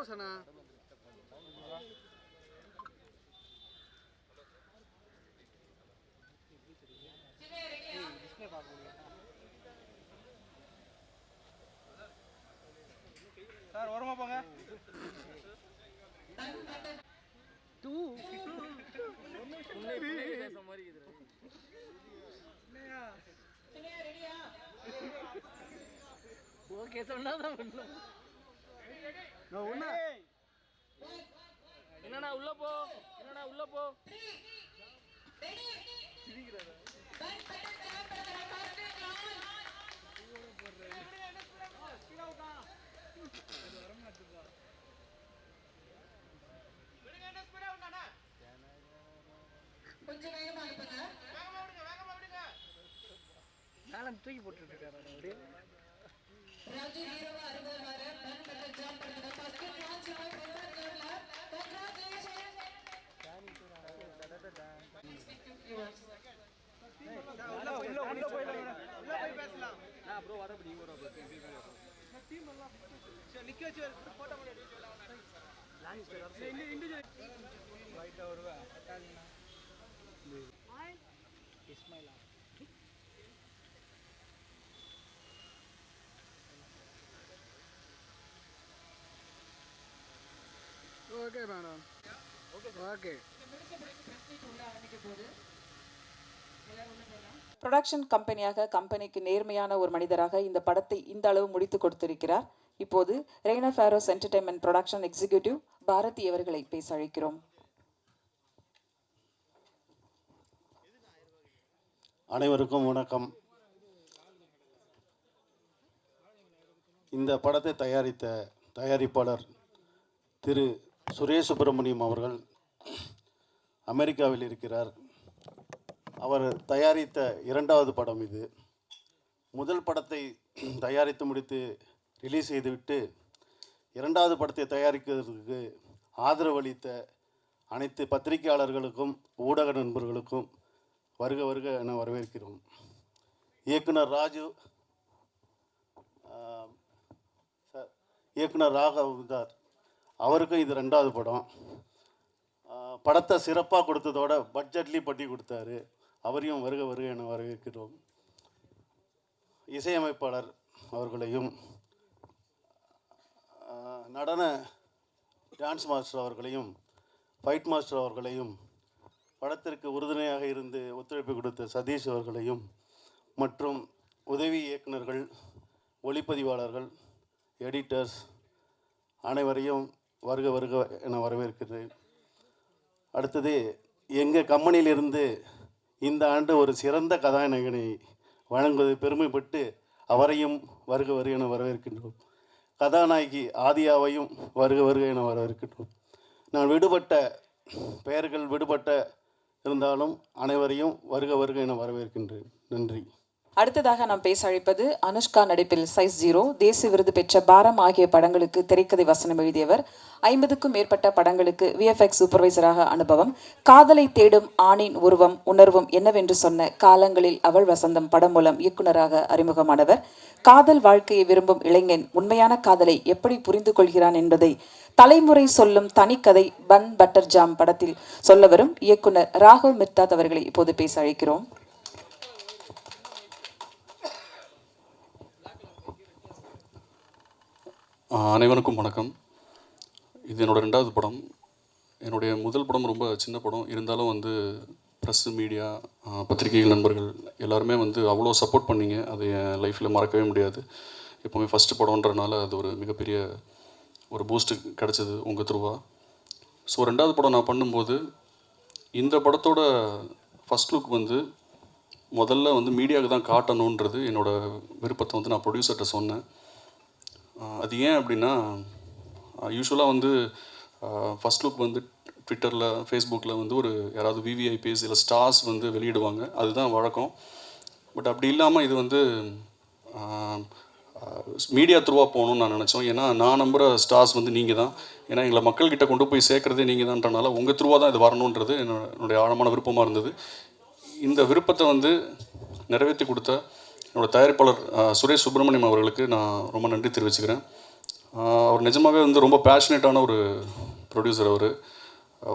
சனா sir ஓரமா போங்க. Okay சொன்னாதான் என்னண்ணா உள்ள போ, என்னண்ணா உள்ள போ. கொஞ்சம் வேகமா அனுப்புங்க. நானும் தூக்கி போட்டுருக்காரு. ராஜு ஹீரோவா அறிமுகமாற பன் பட்டர் ஜாம் பண்றது ஃபர்ஸ்ட் லான்ச் ஆன பெருமாள்ல கங்க்ராச்சுலேஷன். உள்ள போய் பேசலாம். நான் ப்ரோ வர முடியும் ப்ரோ டீம் எல்லாம் சரி நிக்க வச்சு போட்டோ போட லான்ச் பேர் இண்டிவிஜுவல் ரைட் வருவா hi Ismail okay madam okay production கம்பெனியாக கம்பெனிக்கு நேர்மையான ஒரு மனிதராக இந்த படத்தை இந்த அளவு முடித்து கொடுத்திருக்கிறார். இப்போது rain of arrows entertainment production executive Bharathi அவர்களை பேச அழைக்கிறோம். அனைவருக்கும் வணக்கம். இந்த படத்தை தயாரித்த தயாரிப்பாளர் திரு சுரேஷ் சுப்பிரமணியம் அவர்கள் அமெரிக்காவில் இருக்கிறார். அவர் தயாரித்த இரண்டாவது படம் இது. முதல் படத்தை தயாரித்து முடித்து ரிலீஸ் செய்துவிட்டு இரண்டாவது படத்தை தயாரிக்கிறதுக்கு ஆதரவளித்த அனைத்து பத்திரிகையாளர்களுக்கும் ஊடக நண்பர்களுக்கும் வருக வருக என வரவேற்கிறோம். இயக்குனர் ராஜு சார், இயக்குனர் ராகவதார் அவருக்கும் இது ரெண்டாவது படம். படத்தை சிறப்பாக கொடுத்ததோட பட்ஜெட்லேயும் பண்ணி கொடுத்தாரு. அவரையும் வருக வருக என வரவேற்கிறோம். இசையமைப்பாளர் அவர்களையும் நடன டான்ஸ் மாஸ்டர் அவர்களையும் ஃபைட் மாஸ்டர் அவர்களையும் படத்திற்கு உறுதுணையாக இருந்து ஒத்துழைப்பு கொடுத்த சதீஷ் அவர்களையும் மற்றும் உதவி இயக்குநர்கள், ஒளிப்பதிவாளர்கள், எடிட்டர்ஸ் அனைவரையும் வருக வருக என வரவேற்கிறேன். அடுத்தது எங்கள் கம்பெனியிலிருந்து இந்த ஆண்டு ஒரு சிறந்த கதாநாயகனை வழங்குவது பெருமைப்பட்டு அவரையும் வருக வருக என வரவேற்கின்றோம். கதாநாயகி ஆதியாவையும் வருக வருக என வரவேற்கின்றோம். நான் பெயர்கள் விடுபட்ட இருந்தாலும் அனைவரையும் வருக வருக என வரவேற்கின்றேன். நன்றி. அடுத்ததாக நாம் பேச அழைப்பது அனுஷ்கா நடிப்பில் சைஸ் 0 தேசிய விருது பெற்ற பாரம் ஆகிய படங்களுக்கு திரைக்கதை வசனம் எழுதியவர். 50க்கும் மேற்பட்ட படங்களுக்கு VFX சூப்பர்வைசராக அனுபவம். காதலை தேடும் ஆணின் உருவம் உணர்வும் என்னவென்று சொன்ன காலங்களில் அவள் வசந்தம் படம் மூலம் இயக்குநராக அறிமுகமானவர். காதல் வாழ்க்கையை விரும்பும் இளைஞன் உண்மையான காதலை எப்படி புரிந்து கொள்கிறான் என்பதை தலைமுறை சொல்லும் தனிக்கதை பன் பட்டர் ஜாம் படத்தில் சொல்ல வரும் இயக்குனர் ராகவ் மிர்தாத் அவர்களை இப்போது பேச அழைக்கிறோம். அனைவருக்கும் வணக்கம். இது என்னோடய ரெண்டாவது படம். என்னுடைய முதல் படம் ரொம்ப சின்ன படம். இருந்தாலும் ப்ரெஸ்ஸு, மீடியா, பத்திரிகைகள் நண்பர்கள் எல்லாருமே அவ்வளோ சப்போர்ட் பண்ணிங்க. அது என் லைஃப்பில் மறக்கவே முடியாது. எப்போவுமே ஃபஸ்ட்டு படம்ன்றனால அது ஒரு மிகப்பெரிய ஒரு பூஸ்ட்டு கிடச்சிது உங்கள் த்ரூவாக. ஸோ ரெண்டாவது படம் நான் பண்ணும்போது இந்த படத்தோட ஃபஸ்ட் லுக் முதல்ல மீடியாவுக்கு தான் காட்டணுன்றது என்னோடய விருப்பத்தை நான் ப்ரொடியூசர்கிட்ட சொன்னேன். அது ஏன் அப்படின்னா, யூஸ்வலாக ஃபஸ்ட் லுக் ட்விட்டரில், ஃபேஸ்புக்கில் ஒரு யாராவது VVIPs இல்லை ஸ்டார்ஸ் வெளியிடுவாங்க. அதுதான் வழக்கம். பட் அப்படி இல்லாமல் இது மீடியா த்ரூவாக போகணும்னு நான் நினச்சோம். ஏன்னா நான் நம்புகிற ஸ்டார்ஸ் நீங்கள் தான். ஏன்னா எங்களை மக்கள்கிட்ட கொண்டு போய் சேர்க்குறதே நீங்கள் தான்றனால உங்கள் த்ரூவாக தான் இது வரணுன்றது என்னுடைய ஆழமான விருப்பமாக இருந்தது. இந்த விருப்பத்தை நிறைவேற்றி கொடுத்த என்னோடய தயாரிப்பாளர் சுரேஷ் சுப்பிரமணியம் அவர்களுக்கு நான் ரொம்ப நன்றி தெரிவிச்சுக்கிறேன். அவர் நிஜமாகவே வந்து ரொம்ப பேஷனேட்டான ஒரு ப்ரொடியூசர். அவர்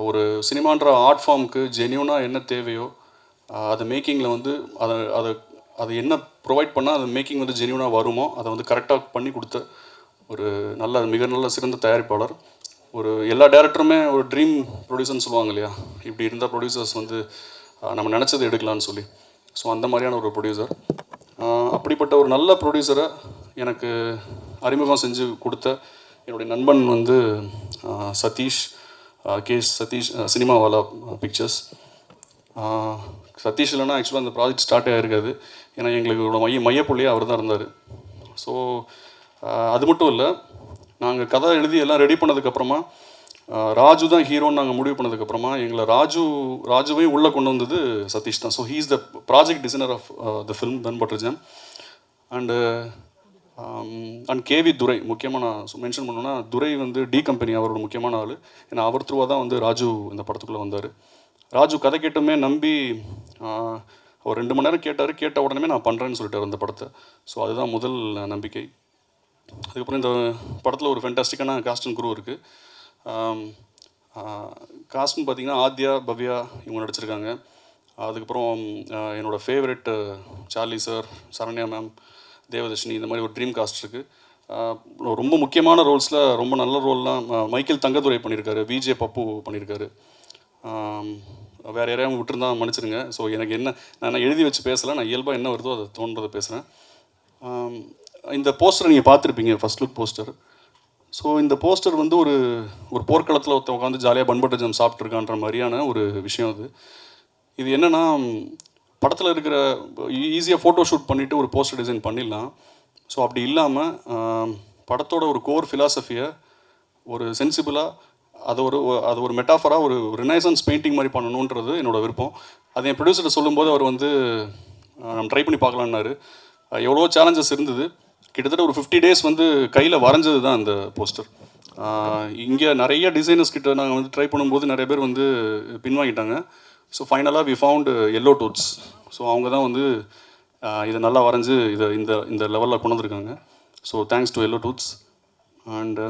ஒரு சினிமான்ற ஆர்ட் ஃபார்முக்கு ஜென்யூனாக என்ன தேவையோ அதை மேக்கிங்கில் வந்து அதை அதை அது என்ன ப்ரொவைட் பண்ணால் அது மேக்கிங் வந்து ஜென்யூனாக வருமோ அதை வந்து கரெக்டாக பண்ணி கொடுத்த ஒரு மிக நல்ல சிறந்த தயாரிப்பாளர். ஒரு எல்லா டேரக்டருமே ஒரு ட்ரீம் ப்ரொடியூசர்னு சொல்லுவாங்க இல்லையா, இப்படி இருந்த ப்ரொடியூசர்ஸ் வந்து நம்ம நினச்சது எடுக்கலான்னு சொல்லி. ஸோ அந்த மாதிரியான ஒரு ப்ரொடியூசர். அப்படிப்பட்ட ஒரு நல்ல ப்ரொடியூசரை எனக்கு அறிமுகம் செஞ்சு கொடுத்த என்னுடைய நண்பன் வந்து சதீஷ், சதீஷ் சினிமாவாலா பிக்சர்ஸ். சதீஷ் இல்லைன்னா ஆக்சுவலாக அந்த ப்ராஜெக்ட் ஸ்டார்ட் ஆகிருக்காது. ஏன்னா எங்களுக்கு மையப்புள்ளியே அவர் தான் இருந்தார். ஸோ அது மட்டும் இல்லை, நாங்கள் கதை எழுதி எல்லாம் ரெடி பண்ணதுக்கப்புறமா ராஜு தான் ஹீரோன்னு நாங்கள் முடிவு பண்ணதுக்கப்புறமா எங்களை ராஜுவையும் உள்ளே கொண்டு வந்தது சதீஷ் தான். So he is the project designer of the film bun butter jam. And KV Durai, முக்கியமாக நான் மென்ஷன் பண்ணோன்னா துரை வந்து டி கம்பெனி அவரோட முக்கியமான ஆள். ஏன்னா அவர் த்ரூவாக தான் வந்து ராஜு இந்த படத்துக்குள்ளே வந்தார். ராஜு கதை கேட்டுமே நம்பி அவர் 2 மணி நேரம் கேட்ட உடனே நான் பண்ணுறேன்னு சொல்லிட்டார் அந்த படத்தை. ஸோ அதுதான் முதல் நம்பிக்கை. அதுக்கப்புறம் இந்த படத்தில் ஒரு ஃபென்டாஸ்டிக்கான காஸ்ட் அண்ட் குரூ இருக்குது. காஸ்ட்னு பார்த்திங்கன்னா ஆத்யா, பவ்யா இவங்க நடிச்சிருக்காங்க. அதுக்கப்புறம் என்னோடய favourite Charlie sir, Saranya ma'am, Devadarshini, இந்த மாதிரி ஒரு ட்ரீம் காஸ்ட் இருக்குது. ரொம்ப முக்கியமான ரோல்ஸில் ரொம்ப நல்ல ரோல்லாம் மைக்கேல் தங்கதுரை பண்ணியிருக்காரு, விஜே பப்பு பண்ணியிருக்காரு. வேறு யாரையும் விட்டுருந்தா மன்னிச்சிருங்க. ஸோ எனக்கு நான் எழுதி வச்சு பேசலை, நான் இயல்பாக என்ன வருதோ அதை தோன்றதை பேசுகிறேன். இந்த போஸ்டர் நீங்கள் பார்த்துருப்பீங்க, ஃபர்ஸ்ட் லுக் போஸ்டர். ஸோ இந்த போஸ்டர் வந்து ஒரு போர்க்களத்தில் உட்காந்து ஜாலியாக பன் பட்டர் ஜாம் சாப்பிட்ருக்கான்ற மாதிரியான ஒரு விஷயம் அது. இது என்னென்னா, படத்தில் இருக்கிற ஈஸியாக ஃபோட்டோ ஷூட் பண்ணிவிட்டு ஒரு போஸ்டர் டிசைன் பண்ணிடலாம். ஸோ அப்படி இல்லாமல் படத்தோட ஒரு கோர் ஃபிலாசபியை ஒரு சென்சிபிளாக அது ஒரு மெட்டாஃபராக ஒரு ரினைசன்ஸ் பெயிண்டிங் மாதிரி பண்ணணுன்றது என்னோடய விருப்பம். அது என் ப்ரொடியூசர்கிட்ட சொல்லும்போது அவர் வந்து நம்ம ட்ரை பண்ணி பார்க்கலான்னாரு. எவ்வளோ சேலஞ்சஸ் இருந்தது. கிட்டத்தட்ட ஒரு 50 days வந்து கையில் வரைஞ்சது தான் அந்த போஸ்டர். இங்கே நிறைய டிசைனர்ஸ் கிட்ட நாங்கள் வந்து ட்ரை பண்ணும்போது நிறைய பேர் வந்து பின்வாங்கிட்டாங்க. ஸோ ஃபைனலாக we found Yellow Tooths. So அவங்க தான் வந்து இதை நல்லா வரைஞ்சி இந்த லெவலில் கொண்டு வந்திருக்காங்க. So thanks to yellow tooths. And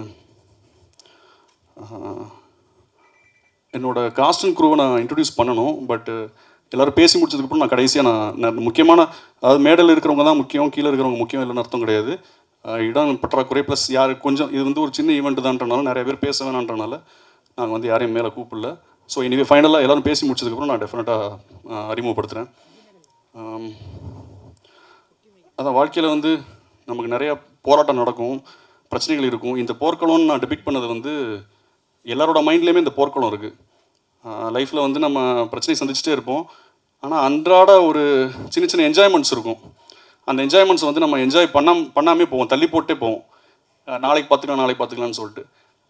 என்னோடய காஸ்ட் அண்ட் க்ரூவை நான் இன்ட்ரடியூஸ் பண்ணணும். பட் எல்லோரும் பேசி முடிச்சதுக்கப்புறம் நான் கடைசியாக நான் முக்கியமான, அதாவது மேடல் இருக்கிறவங்க தான் முக்கியம், கீழே இருக்கிறவங்க முக்கியம் இல்லைன்னு அர்த்தம் கிடையாது. இடம் பற்றாக்குறை ப்ளஸ் யார் கொஞ்சம் இது வந்து ஒரு சின்ன ஈவெண்ட் தான்றனால நிறைய பேர் பேச வேணான்றனால நாங்கள் வந்து யாரையும் மேலே கூப்பிடல. ஸோ இனிவே ஃபைனலாக எல்லோரும் பேசி முடிச்சதுக்கப்புறம் நான் டெஃபினட்டாக அறிமுகப்படுத்துகிறேன். அதான் வாழ்க்கையில் வந்து நமக்கு நிறையா போராட்டம் நடக்கும், பிரச்சனைகள் இருக்கும். இந்த போர்க்களம்னு நான் டிபிக்ட் பண்ணது வந்து எல்லாரோட மைண்ட்லேயுமே இந்த போர்க்களம் இருக்குது. லைஃப்பில் வந்து நம்ம பிரச்சனை சந்திச்சுட்டே இருப்போம். ஆனால் அன்றாட ஒரு சின்ன சின்ன என்ஜாய்மெண்ட்ஸ் இருக்கும். அந்த என்ஜாய்மெண்ட்ஸ் வந்து நம்ம என்ஜாய் பண்ணாமே போவோம், தள்ளி போட்டே போவோம். நாளைக்கு பார்த்துக்கலாம்னு சொல்லிட்டு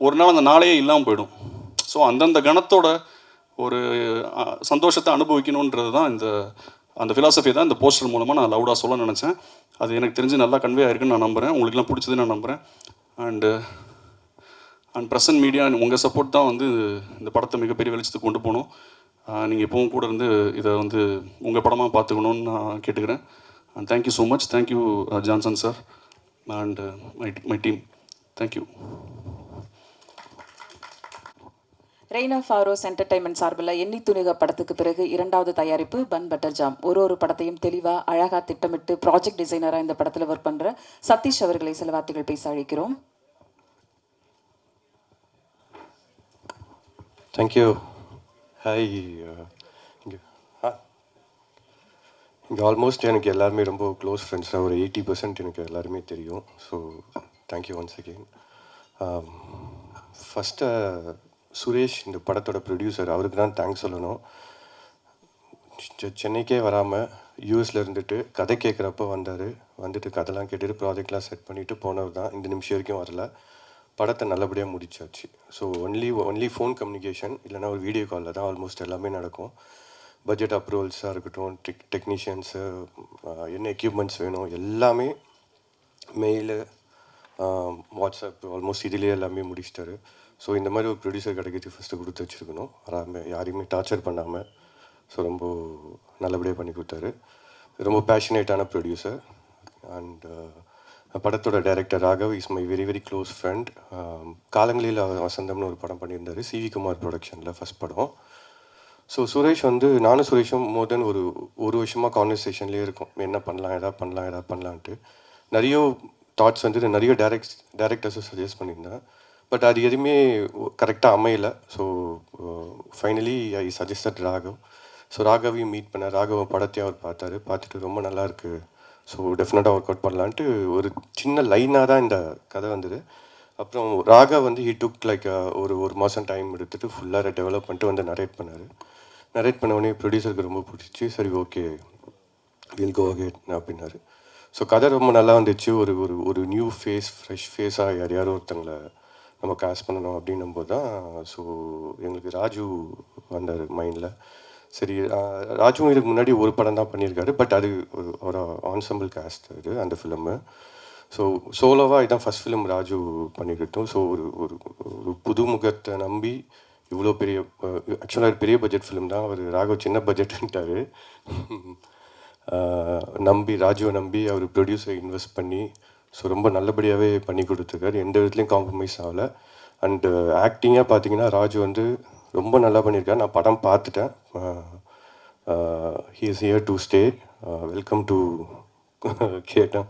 ஒரு நாள் அந்த நாளையே இல்லாமல் போயிடும். ஸோ அந்தந்த கணத்தோட ஒரு சந்தோஷத்தை அனுபவிக்கணுன்றது தான் அந்த ஃபிலாசபி தான் இந்த போஸ்டர் மூலமாக நான் லவுடாக சொல்ல நினச்சேன். அது எனக்கு தெரிஞ்சு நல்லா கன்வே ஆயிருக்குன்னு நான் நம்புகிறேன். உங்களுக்குலாம் பிடிச்சதுன்னு நான் நம்புகிறேன். அண்ட் ப்ரெசன்ட் மீடியா உங்கள் சப்போர்ட் தான் வந்து இந்த படத்தை மிகப்பெரிய வெளிச்சத்துக்கு கொண்டு போகணும். நீங்கள் எப்பவும் கூட இருந்து இதை வந்து உங்கள் படமாக பார்த்துக்கணுன்னு நான் கேட்டுக்கிறேன். And thank you so much. Thank you Johnson sir and my team. Thank you. Rain of arrows entertainment சார்பில் எண்ணி துணிக படத்துக்கு பிறகு 2வது தயாரிப்பு பன் பட்டர் ஜாம். ஒரு படத்தையும் தெளிவாக அழகாக திட்டமிட்டு ப்ராஜெக்ட் டிசைனராக இந்த படத்தில் ஒர்க் பண்ணுற சதீஷ் அவர்களை சில வார்த்தைகள் பேச அழைக்கிறோம். தேங்க்யூ. ஹாய். இங்கே ஆல்மோஸ்ட் எனக்கு எல்லாருமே ரொம்ப க்ளோஸ் ஃப்ரெண்ட்ஸ் தான். ஒரு 80% எனக்கு எல்லாருமே தெரியும். So thank you once again. First Suresh, இந்த படத்தோட ப்ரொடியூசர், அவருக்கு தான் தேங்க்ஸ் சொல்லணும். சென்னைக்கே வராமல் யூஎஸில் இருந்துட்டு கதை கேட்குறப்ப வந்துட்டு கதைலாம் கேட்டுட்டு ப்ராஜெக்ட்லாம் செட் பண்ணிவிட்டு போனவர் தான். இந்த நிமிஷம் வரைக்கும் வரல. படத்தை நல்லபடியாக முடிச்சாச்சு. ஸோ ஒன்லி ஃபோன் கம்யூனிகேஷன், இல்லைனா ஒரு வீடியோ காலில் தான் ஆல்மோஸ்ட் எல்லாமே நடக்கும். பட்ஜெட் அப்ரூவல்ஸாக இருக்கட்டும், டெக்னீஷியன்ஸு, என்ன எக்யூப்மெண்ட்ஸ் வேணும் எல்லாமே மெயிலு, வாட்ஸ்அப், ஆல்மோஸ்ட் இதிலே எல்லாமே முடிச்சிட்டாரு. ஸோ இந்த மாதிரி ஒரு ப்ரொடியூசர் கிடைக்கிறது ஃபஸ்ட்டு கொடுத்து வச்சுருக்கணும். யாரையுமே டார்ச்சர் பண்ணாமல். ஸோ ரொம்ப நல்லபடியாக பண்ணி கொடுத்தாரு. ரொம்ப பேஷனேட்டான ப்ரொடியூசர். அண்ட் படத்தோட director Raghav is my very very close friend. காலங்களில் வசந்தம்னு ஒரு படம் பண்ணியிருந்தார், சிவி குமார் ப்ரொடக்ஷனில் ஃபஸ்ட் படம். ஸோ சுரேஷ் வந்து நானும் சுரேஷும் மோர் தென் ஒரு வருஷமாக கான்வர்சேஷன்லேயே இருக்கும், என்ன பண்ணலாம் எதாவது பண்ணலான்ட்டு. நிறைய தாட்ஸ் வந்து நிறைய டேரக்டர்ஸும் சஜஸ்ட் பண்ணியிருந்தேன். பட் அது எதுவுமே கரெக்டாக அமையலை. So finally I suggested Raghav. So ராகவையும் மீட் பண்ணேன். ராகவ படத்தையும் அவர் பார்த்துட்டு ரொம்ப நல்லாயிருக்கு, ஸோ டெஃபினட்டாக ஒர்க் அவுட் பண்ணலான்ட்டு ஒரு சின்ன லைனாக தான் இந்த கதை வந்தது. அப்புறம் ராகவ் வந்து ஹி டுக் லைக் ஒரு மாதம் டைம் எடுத்துகிட்டு ஃபுல்லாக டெவலப் பண்ணிட்டு வந்து நரேட் பண்ண உடனே ப்ரொடியூசருக்கு ரொம்ப பிடிச்சி, சரி ஓகே வில் கோ அகேட் அப்படின்னாரு. ஸோ கதை ரொம்ப நல்லா வந்துச்சு. ஒரு நியூ ஃபேஸ், ஃப்ரெஷ் ஃபேஸாக யாரோ ஒருத்தங்களை நம்ம காஸ்ட் பண்ணணும் அப்படின்னும் போது தான் ஸோ எங்களுக்கு ராஜு வந்தார் மைண்டில். சரி, ராஜுவும் இதுக்கு முன்னாடி ஒரு படம் தான் பண்ணியிருக்காரு, பட் அது ஒரு ஆன்சம்பிள் காஸ்ட் அது அந்த ஃபிலிமு. ஸோ சோலோவாக இதுதான் ஃபஸ்ட் ஃபிலிம் ராஜு பண்ணிக்கிட்டோம். ஸோ ஒரு புது முகத்தை நம்பி இவ்வளோ பெரிய, ஆக்சுவலாக பெரிய பட்ஜெட் ஃபிலிம் தான், அவர் ராகவ் சின்ன பட்ஜெட்டுன்ட்டார். ராஜுவை நம்பி அவர் ப்ரொடியூசரை இன்வெஸ்ட் பண்ணி ஸோ ரொம்ப நல்லபடியாகவே பண்ணி கொடுத்துருக்காரு, எந்த விதத்துலையும் காம்ப்ரமைஸ் ஆகலை. அண்டு ஆக்டிங்காக பார்த்தீங்கன்னா ராஜு வந்து ரொம்ப நல்லா பண்ணியிருக்காரு. நான் படம் பார்த்துட்டேன். He is here to stay, welcome to கேட்டேன்.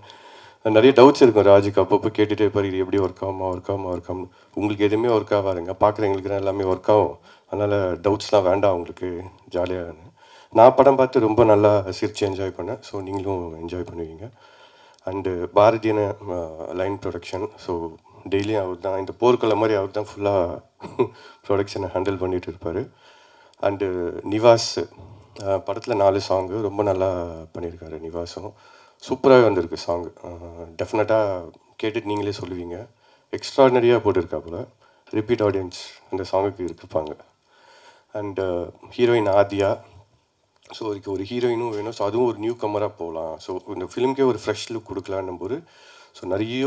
நிறைய டவுட்ஸ் இருக்கும் ராஜுக்கு, அப்பப்போ கேட்டுகிட்டே இருப்பார், இது எப்படி ஒர்க் ஆகும். உங்களுக்கு எதுவுமே ஒர்க் ஆகாதுங்க, பார்க்குறவங்களுக்கு எல்லாமே ஒர்க் ஆகும், அதனால் டவுட்ஸ்லாம் வேண்டாம் உங்களுக்கு, ஜாலியாக. நான் படம் பார்த்து ரொம்ப நல்லா சிரித்து என்ஜாய் பண்ணேன். ஸோ நீங்களும் என்ஜாய் பண்ணுவீங்க. அண்டு பாரதியான லைன் ப்ரொடக்ஷன். ஸோ டெய்லியும் அவர் தான், இந்த போர்க்குள்ள மாதிரி அவர் தான் ஃபுல்லாக ப்ரொடக்ஷனை ஹேண்டில் பண்ணிகிட்டு இருப்பார். அண்டு நிவாஸ் படத்தில் 4 சாங்கு ரொம்ப நல்லா பண்ணியிருக்காரு. நிவாஸும் சூப்பராகவே வந்திருக்கு சாங்கு, டெஃபினட்டாக கேட்டுட்டு நீங்களே சொல்லுவீங்க. எக்ஸ்ட்ராடினரியாக போட்டிருக்காப்புல, ரிப்பீட் ஆடியன்ஸ் அந்த சாங்குக்கு இருப்பாங்க. And heroine Adhia. ஸோ அதுக்கு ஒரு ஹீரோயினும் வேணும், ஸோ அதுவும் ஒரு நியூ கமராக போகலாம். ஸோ இந்த ஃபிலிம்க்கே ஒரு ஃப்ரெஷ் லுக் கொடுக்கலான்னும் போது ஸோ நிறைய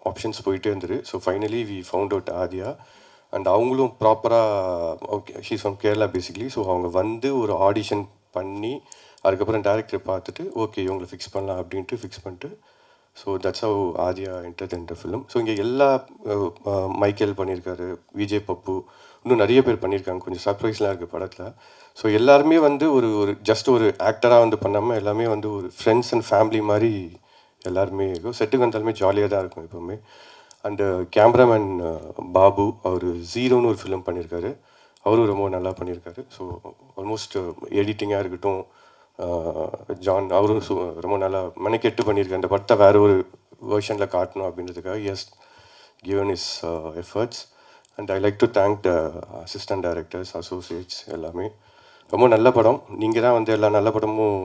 ஆப்ஷன்ஸ் போயிட்டே இருந்துரு. So finally we found out Aadhiya. And அவங்களும் ப்ராப்பராக okay, she's from Kerala basically. So அவங்க வந்து ஒரு ஆடிஷன் பண்ணி அதுக்கப்புறம் டேரக்டரை பார்த்துட்டு ஓகே இவங்களை ஃபிக்ஸ் பண்ணலாம் அப்படின்ட்டு ஃபிக்ஸ் பண்ணிட்டு so that's how Adhia enter இந்த ஃபிலிம். ஸோ இங்கே எல்லா மைக்கேல் பண்ணியிருக்காரு, விஜய் பப்பு, இன்னும் நிறைய பேர் பண்ணியிருக்காங்க. கொஞ்சம் சர்ப்ரைஸ்லாம் இருக்குது படத்தில். ஸோ எல்லாருமே வந்து ஒரு ஜஸ்ட் ஒரு ஆக்டராக வந்து பண்ணாமல் எல்லாமே வந்து ஒரு ஃப்ரெண்ட்ஸ் அண்ட் ஃபேமிலி மாதிரி எல்லாருமே இருக்கும். செட்டுக்கு வந்தாலுமே ஜாலியாக தான் இருக்கும் எப்போவுமே. அண்டு கேமராமேன் பாபு, அவர் ஜீரோன்னு ஒரு ஃபிலிம் பண்ணியிருக்காரு, அவரும் ரொம்ப நல்லா பண்ணியிருக்காரு. ஸோ ஆல்மோஸ்ட் எடிட்டிங்காக இருக்கட்டும், ஜான் அவரும் ரொம்ப நல்லா மெனக்கெட்டு பண்ணியிருக்காரு. அந்த படத்தை வேறு ஒரு வேர்ஷனில் காட்டணும் அப்படின்றதுக்காக has given his efforts. And I like to thank the assistant directors, associates எல்லாமே. ரொம்ப நல்ல படம். நீங்கள் தான் வந்து எல்லா நல்ல படமும்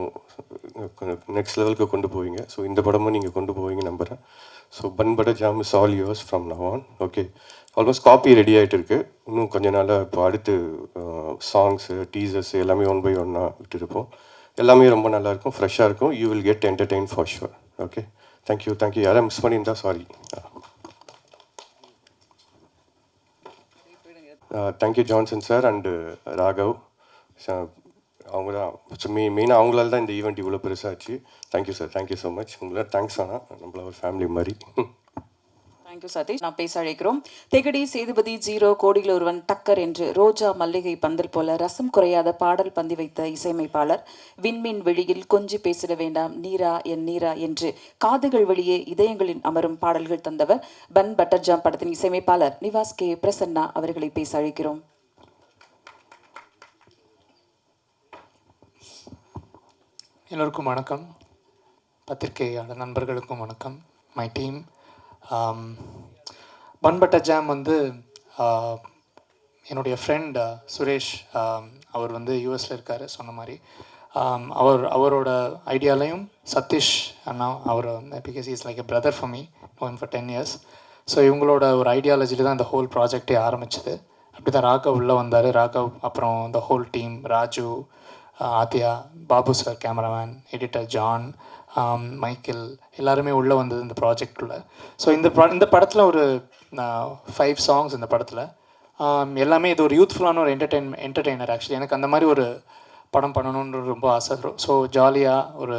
நெக்ஸ்ட் லெவலுக்கு கொண்டு போவீங்க. ஸோ இந்த படமும் நீங்கள் கொண்டு போவீங்க நம்புகிறேன். So bun butter jam is all yours from now on. Okay, almost coffee ready ஆகிட்டு இருக்கு. இன்னும் கொஞ்ச நாளாக இப்போ அடுத்து சாங்ஸு, டீசர்ஸ் எல்லாமே 1 by 1 விட்டுருப்போம். எல்லாமே ரொம்ப நல்லாயிருக்கும், ஃப்ரெஷ்ஷாக இருக்கும். You will get entertain for sure. Okay, thank you. யாராவது மிஸ் பண்ணியிருந்தா sorry. Thank you Johnson sir and Raghav. அவங்க தான் மெயினாக அவங்களால தான் இந்த ஈவெண்ட் இவ்வளோ பெருசாச்சு. Thank you sir, thank you so much. உங்களால் தேங்க்ஸ் ஆனால் நம்மள ஒரு ஃபேமிலி மாதிரி. தேங்க்யூ சதீஷ். நான் பேச அழைக்கிறோம். தெகடி சேதுபதி 0 கோடியில் ஒருவன் டக்கர் என்று ரோஜா மல்லிகை பந்தல் போல ரசம் குறையாத பாடல் பந்தி வைத்த இசையமைப்பாளர். விண்மீன் வெளியில் கொஞ்சி பேசிட வேண்டாம் நீரா என் நீரா என்று காதுகள் வழியே இதயங்களின் அமரும் பாடல்கள் தந்தவர். பன் பட்டர் ஜாம் படத்தின் இசையமைப்பாளர் நிவாஸ் கே பிரசன்னா அவர்களை பேச அழைக்கிறோம். எல்லோருக்கும் வணக்கம். பத்திரிகையாளர் நண்பர்களுக்கும் வணக்கம். My team. Bun butter jam வந்து என்னுடைய ஃப்ரெண்ட் சுரேஷ், அவர் வந்து யூஎஸில் இருக்கார் சொன்ன மாதிரி. அவரோட ஐடியாலையும் சதீஷ் அண்ணா, அவர் வந்து because is like a brother for me, know him for 10 years. So இவங்களோட ஒரு ஐடியாலஜியில் தான் இந்த ஹோல் ப்ராஜெக்டே ஆரம்பிச்சது. அப்படி தான் ராகவ் உள்ளே வந்தார். ராகவ் அப்புறம் இந்த whole team, Raju, Adhya, Babu sir cameraman, editor John, Michael, எல்லாருமே உள்ளே வந்தது இந்த ப்ராஜெக்டுள்ள. ஸோ இந்த படத்தில் ஒரு 5 songs இந்த படத்தில். எல்லாமே இது ஒரு யூத்ஃபுல்லான ஒரு என்டர்டெய்னர். ஆக்சுவலி எனக்கு அந்த மாதிரி ஒரு படம் பண்ணணுன்றது ரொம்ப ஆசை. ஸோ ஜாலியாக ஒரு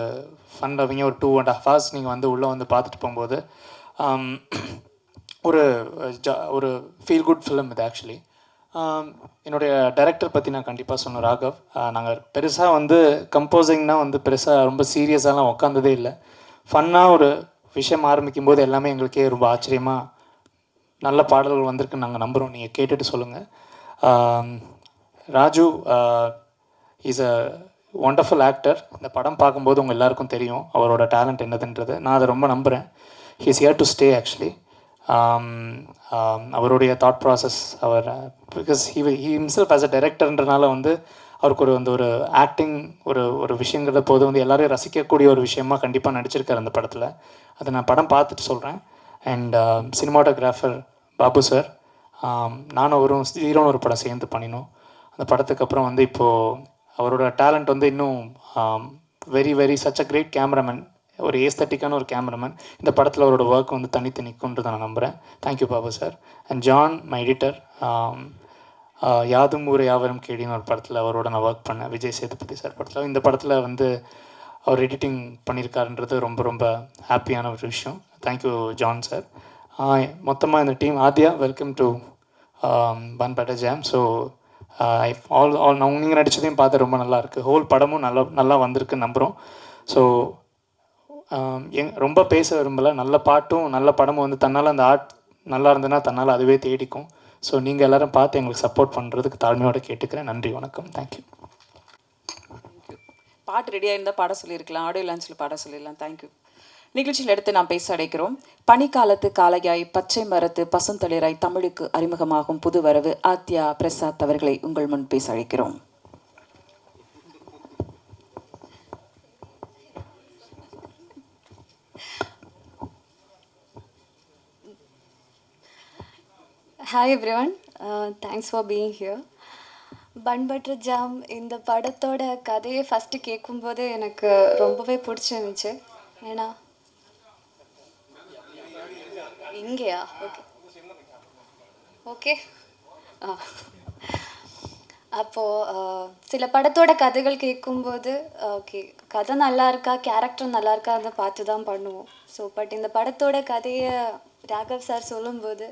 ஃபன் லவ்விங்காக ஒரு 2.5 hours நீங்கள் வந்து உள்ளே வந்து பார்த்துட்டு போகும்போது ஒரு ஃபீல் குட் ஃபிலிம் இது ஆக்சுவலி. என்னுடைய டைரக்டர் பற்றி நான் கண்டிப்பாக சொன்னேன், ராகவ். நாங்கள் பெருசாக வந்து கம்போசிங்னால் வந்து பெருசாக ரொம்ப சீரியஸாலாம் உட்காந்ததே இல்லை. ஃபன்னாக ஒரு விஷயம் ஆரம்பிக்கும் போது எல்லாமே எங்களுக்கே ரொம்ப ஆச்சரியமாக நல்ல பாடல்கள் வந்திருக்குன்னு நாங்கள் நம்புகிறோம். நீங்கள் கேட்டுட்டு சொல்லுங்கள். Raju is a wonderful actor. இந்த படம் பார்க்கும்போது உங்கள் எல்லாருக்கும் தெரியும் அவரோட டேலண்ட் என்னதுன்றது. நான் அதை ரொம்ப நம்புகிறேன். He is here to stay actually. அவருடைய தாட் ப்ராசஸ் அவர் because he himself as a டைரக்டர்ன்றனால வந்து அவருக்கு ஒரு ஆக்டிங் ஒரு விஷயங்கிறத போது வந்து எல்லோரையும் ரசிக்கக்கூடிய ஒரு விஷயமா கண்டிப்பாக நடிச்சிருக்கார் அந்த படத்தில். அதை நான் படம் பார்த்துட்டு சொல்கிறேன். அண்ட் சினிமாட்டோகிராஃபர் பாபு சார், நானும் அவரும் ஹீரோன்னு ஒரு படம் சேர்ந்து பண்ணினோம். அந்த படத்துக்கு அப்புறம் வந்து இப்போது அவரோட டேலண்ட் வந்து இன்னும் very very such a great cameraman, ஒரு ஏஸ்தட்டிக்கான ஒரு கேமராமேன். இந்த படத்தில் அவரோட ஒர்க் வந்து தனித்து நிற்குன்றதை நான் நம்புகிறேன். Thank you Babu sir. And John my editor, யாதும் ஊரே யாவரும் கேடின்னு ஒரு படத்தில் அவரோட நான் ஒர்க் பண்ணேன், விஜய் சேதுபதி சார் படத்தில். இந்த படத்தில் வந்து அவர் எடிட்டிங் பண்ணியிருக்காருன்றது ரொம்ப ரொம்ப ஹாப்பியான ஒரு விஷயம். Thank you John sir. மொத்தமாக இந்த team, Aadhya welcome to bun butter jam. So நீங்கள் நடித்ததையும் பார்த்து ரொம்ப நல்லாயிருக்கு. ஹோல் படமும் நல்லா வந்திருக்குன்னு நம்புகிறோம். ஸோ ரொம்ப பேச விரும்பலை. நல்ல பாட்டும் நல்ல படமும் வந்து தன்னால் அந்த ஆர்ட் நல்லா இருந்ததுன்னா தன்னால் அதுவே தேடிக்கும். ஸோ நீங்கள் எல்லோரும் பார்த்து எங்களுக்கு சப்போர்ட் பண்ணுறதுக்கு தாழ்மையோடு கேட்டுக்கிறேன். நன்றி, வணக்கம், தேங்க்யூ. பாட்டு ரெடியாக இருந்தால் பாட சொல்லியிருக்கலாம், ஆடியோ லான்ச்சில் பாட சொல்லிடலாம். தேங்க்யூ. நிகழ்ச்சியில் எடுத்து நாம் பேச அடைக்கிறோம். பனிக்காலத்து காளையாய் பச்சை மரத்து பசுந்தளிராய் தமிழுக்கு அறிமுகமாகும் புதுவரவு ஆத்யா பிரசாத் அவர்களை உங்கள் முன் பேச அழைக்கிறோம். Hi everyone, thanks for being here. Bun butter jam இந்த படத்தோட கதையை ஃபஸ்ட்டு கேட்கும்போது எனக்கு ரொம்பவே பிடிச்சிருந்துச்சு. ஏன்னா இங்கேயா ஓகே ஓகே அப்போது சில படத்தோட கதைகள் கேட்கும்போது ஓகே கதை நல்லா இருக்கா, கேரக்டர் நல்லா இருக்கா அதை பார்த்து தான் பண்ணுவோம். ஸோ பட் இந்த படத்தோட கதையை ராகவ் சார் சொல்லும்போது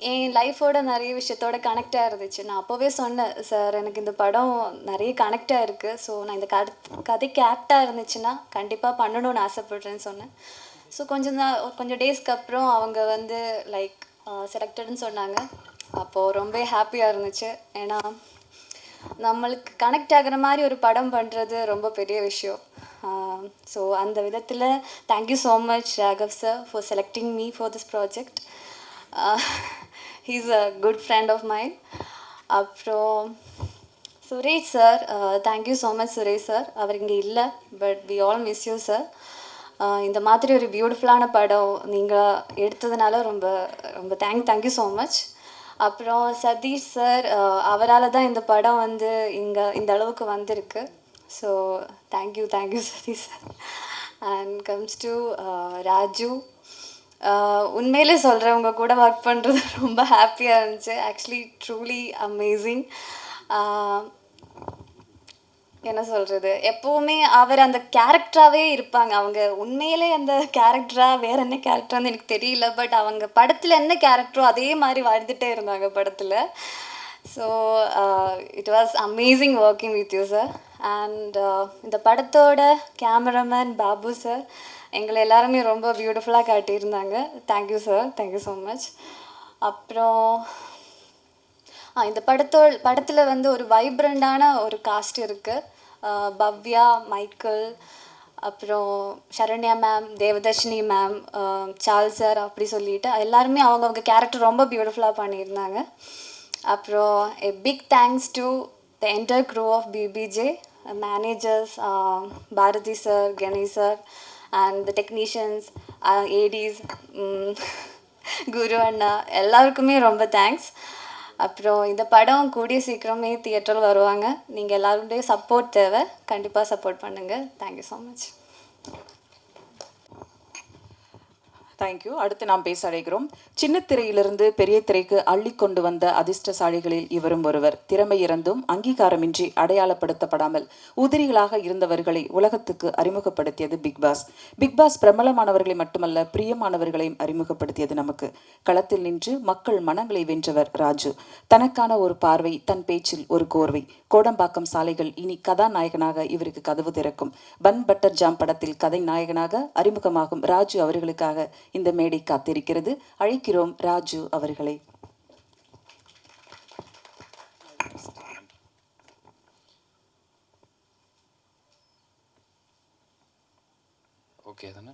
என் லைஃபோட நிறைய விஷயத்தோட கனெக்டாக இருந்துச்சு. நான் அப்போவே சொன்னேன், சார் எனக்கு இந்த படம் நிறைய கனெக்டாக இருக்குது. ஸோ நான் இந்த கதைக்கு ஆப்டாக இருந்துச்சுன்னா கண்டிப்பாக பண்ணணும்னு ஆசைப்பட்றேன்னு சொன்னேன். ஸோ கொஞ்சம் டேஸ்க்கு அப்புறம் அவங்க வந்து லைக் செலக்டட்னு சொன்னாங்க. அப்போது ரொம்ப ஹாப்பியாக இருந்துச்சு. ஏன்னா நம்மளுக்கு கனெக்ட் ஆகிற மாதிரி ஒரு படம் பண்ணுறது ரொம்ப பெரிய விஷயம். ஸோ அந்த விதத்தில் thank you so much Raghav sir for selecting me for this project. He is a good friend of mind. அப்புறம் Suresh sir, thank you so much Suresh sir. அவர் இங்கே இல்லை, but we all miss you sir. இந்த மாதிரி ஒரு பியூட்டிஃபுல்லான படம் நீங்கள் எடுத்ததுனால ரொம்ப ரொம்ப தேங்க்யூ ஸோ மச். அப்புறம் சதீஷ் சார், அவரால் தான் இந்த படம் வந்து இந்த அளவுக்கு வந்திருக்கு. So thank you Sathish sir. And comes to Raju, உண்மையிலே சொல்கிறேன், உங்கள் கூட ஒர்க் பண்ணுறது ரொம்ப ஹாப்பியாக இருந்துச்சு. Actually truly amazing. என்ன சொல்கிறது, எப்போவுமே அவர் அந்த கேரக்டராகவே இருப்பாங்க. அவங்க உண்மையிலே அந்த கேரக்டராக வேறு என்ன கேரக்டரான்னு எனக்கு தெரியல, பட் அவங்க படத்தில் என்ன கேரக்டரோ அதே மாதிரி வாழ்ந்துகிட்டே இருந்தாங்க படத்தில். So it was amazing working with you sir. And இந்த படத்தோட கேமராமேன் பாபு சார் எங்களை எல்லாருமே ரொம்ப பியூட்டிஃபுல்லாக காட்டியிருந்தாங்க. Thank you sir, thank you so much. அப்புறம் இந்த படத்தில் வந்து ஒரு வைப்ரண்டான ஒரு காஸ்ட் இருக்குது. பவ்யா, மைக்கேல், அப்புறம் Saranya ma'am, Devadarshini ma'am, Charles sir, அப்படி சொல்லிட்டு எல்லாருமே அவங்கவுங்க கேரக்டர் ரொம்ப பியூட்டிஃபுல்லாக பண்ணியிருந்தாங்க. அப்புறம் a big thanks to the entire crew of BBJ, managers, Bharati sir, Ganesh sir, and the technicians, ADs, குரு அண்ணா, எல்லாருக்குமே ரொம்ப தேங்க்ஸ். அப்புறம் இந்த படம் கூடிய சீக்கிரமே தியேட்டரில் வருவாங்க. நீங்கள் எல்லாருடைய சப்போர்ட் தேவை, கண்டிப்பாக சப்போர்ட் பண்ணுங்கள். Thank you so much. தேங்க்யூ. அடுத்து நாம் பேச அழைக்கிறோம். சின்ன திரையிலிருந்து பெரிய திரைக்கு அள்ளி கொண்டு வந்த அதிர்ஷ்டசாலிகளில் இவரும் ஒருவர். திறமை இருந்தும் அங்கீகாரமின்றி அடையாளப்படுத்தப்படாமல் உதிரிகளாக இருந்தவர்களை உலகத்துக்கு அறிமுகப்படுத்தியது பிக் பாஸ். பிக் பாஸ் பிரபலமானவர்களை மட்டுமல்ல, பிரியமானவர்களையும் அறிமுகப்படுத்தியது நமக்கு. களத்தில் நின்று மக்கள் மனங்களை வென்றவர் ராஜு. தனக்கான ஒரு பார்வை, தன் பேச்சில் ஒரு கோர்வை. கோடம்பாக்கம் சாலைகள் இனி கதாநாயகனாக இவருக்கு கதவு திறக்கும். பன் பட்டர் ஜாம் படத்தில் கதை நாயகனாக அறிமுகமாகும் ராஜு அவர்களுக்காக இந்த மேடை காத்திருக்கிறது. அழைக்கிறோம் ராஜு அவர்களை. ஓகே தானே?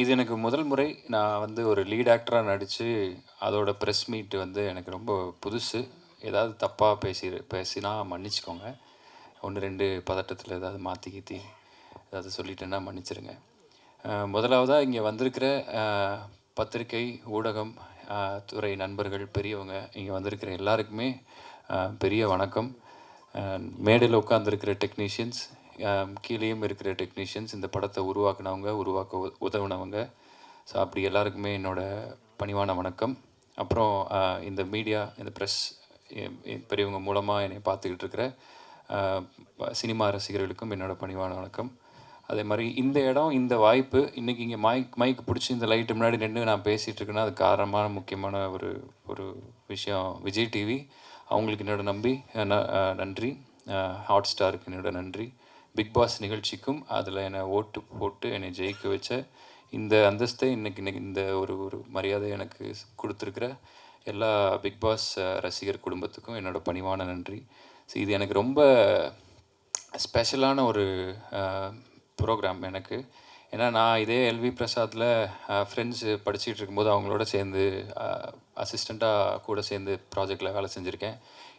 இது எனக்கு முதல் முறை நான் வந்து ஒரு லீட் ஆக்டராக நடித்து அதோட ப்ரெஸ் மீட் வந்து எனக்கு ரொம்ப புதுசு. ஏதாவது தப்பாக பேசினா மன்னிச்சிக்கோங்க. 1-2 பதட்டத்தில் ஏதாவது மாற்றி ஏதாவது சொல்லிட்டேன்னா மன்னிச்சிருங்க. முதலாவதாக இங்கே வந்திருக்கிற பத்திரிகை, ஊடகம் துறை நண்பர்கள், பெரியவங்க, இங்கே வந்திருக்கிற எல்லாருக்குமே பெரிய வணக்கம். மேடையில் உட்காந்துருக்கிற டெக்னீஷியன்ஸ், கீழேயும் இருக்கிற டெக்னீஷியன்ஸ், இந்த படத்தை உருவாக்க உதவுனவங்க, ஸோ அப்படி எல்லாருக்குமே என்னோடய பணிவான வணக்கம். அப்புறம் இந்த மீடியா, இந்த ப்ரெஸ் பெரியவங்க மூலமாக என்னை பார்த்துக்கிட்டு இருக்கிற சினிமா ரசிகர்களுக்கும் என்னோடய பணிவான வணக்கம். அதே மாதிரி இந்த இடம், இந்த வாய்ப்பு, இன்றைக்கி இங்கே மைக் பிடிச்சி இந்த லைட்டு முன்னாடி நின்று நான் பேசிகிட்டு இருக்கேன்னா அது காரணமான முக்கியமான ஒரு விஷயம் விஜய் டிவி. அவங்களுக்கு என்னோட நன்றி. ஹாட் ஸ்டாருக்கு என்னோட நன்றி. பிக் பாஸ் நிகழ்ச்சிக்கும் அதில் என்னை ஓட்டு போட்டு என்னை ஜெயிக்க வச்ச இந்த அந்தஸ்தை இன்றைக்கி இந்த ஒரு மரியாதை எனக்கு கொடுத்துருக்குற எல்லா பிக் பாஸ் ரசிகர் குடும்பத்துக்கும் என்னோடய பணிவான நன்றி. ஸோ இது எனக்கு ரொம்ப ஸ்பெஷலான ஒரு ப்ரோக்ராம் எனக்கு. ஏன்னா நான் இதே எல்வி பிரசாத்தில் ஃப்ரெண்ட்ஸு படிச்சுட்டு இருக்கும்போது அவங்களோட சேர்ந்து அசிஸ்டண்ட்டாக கூட சேர்ந்து ப்ராஜெக்டில் வேலை செஞ்சுருக்கேன்.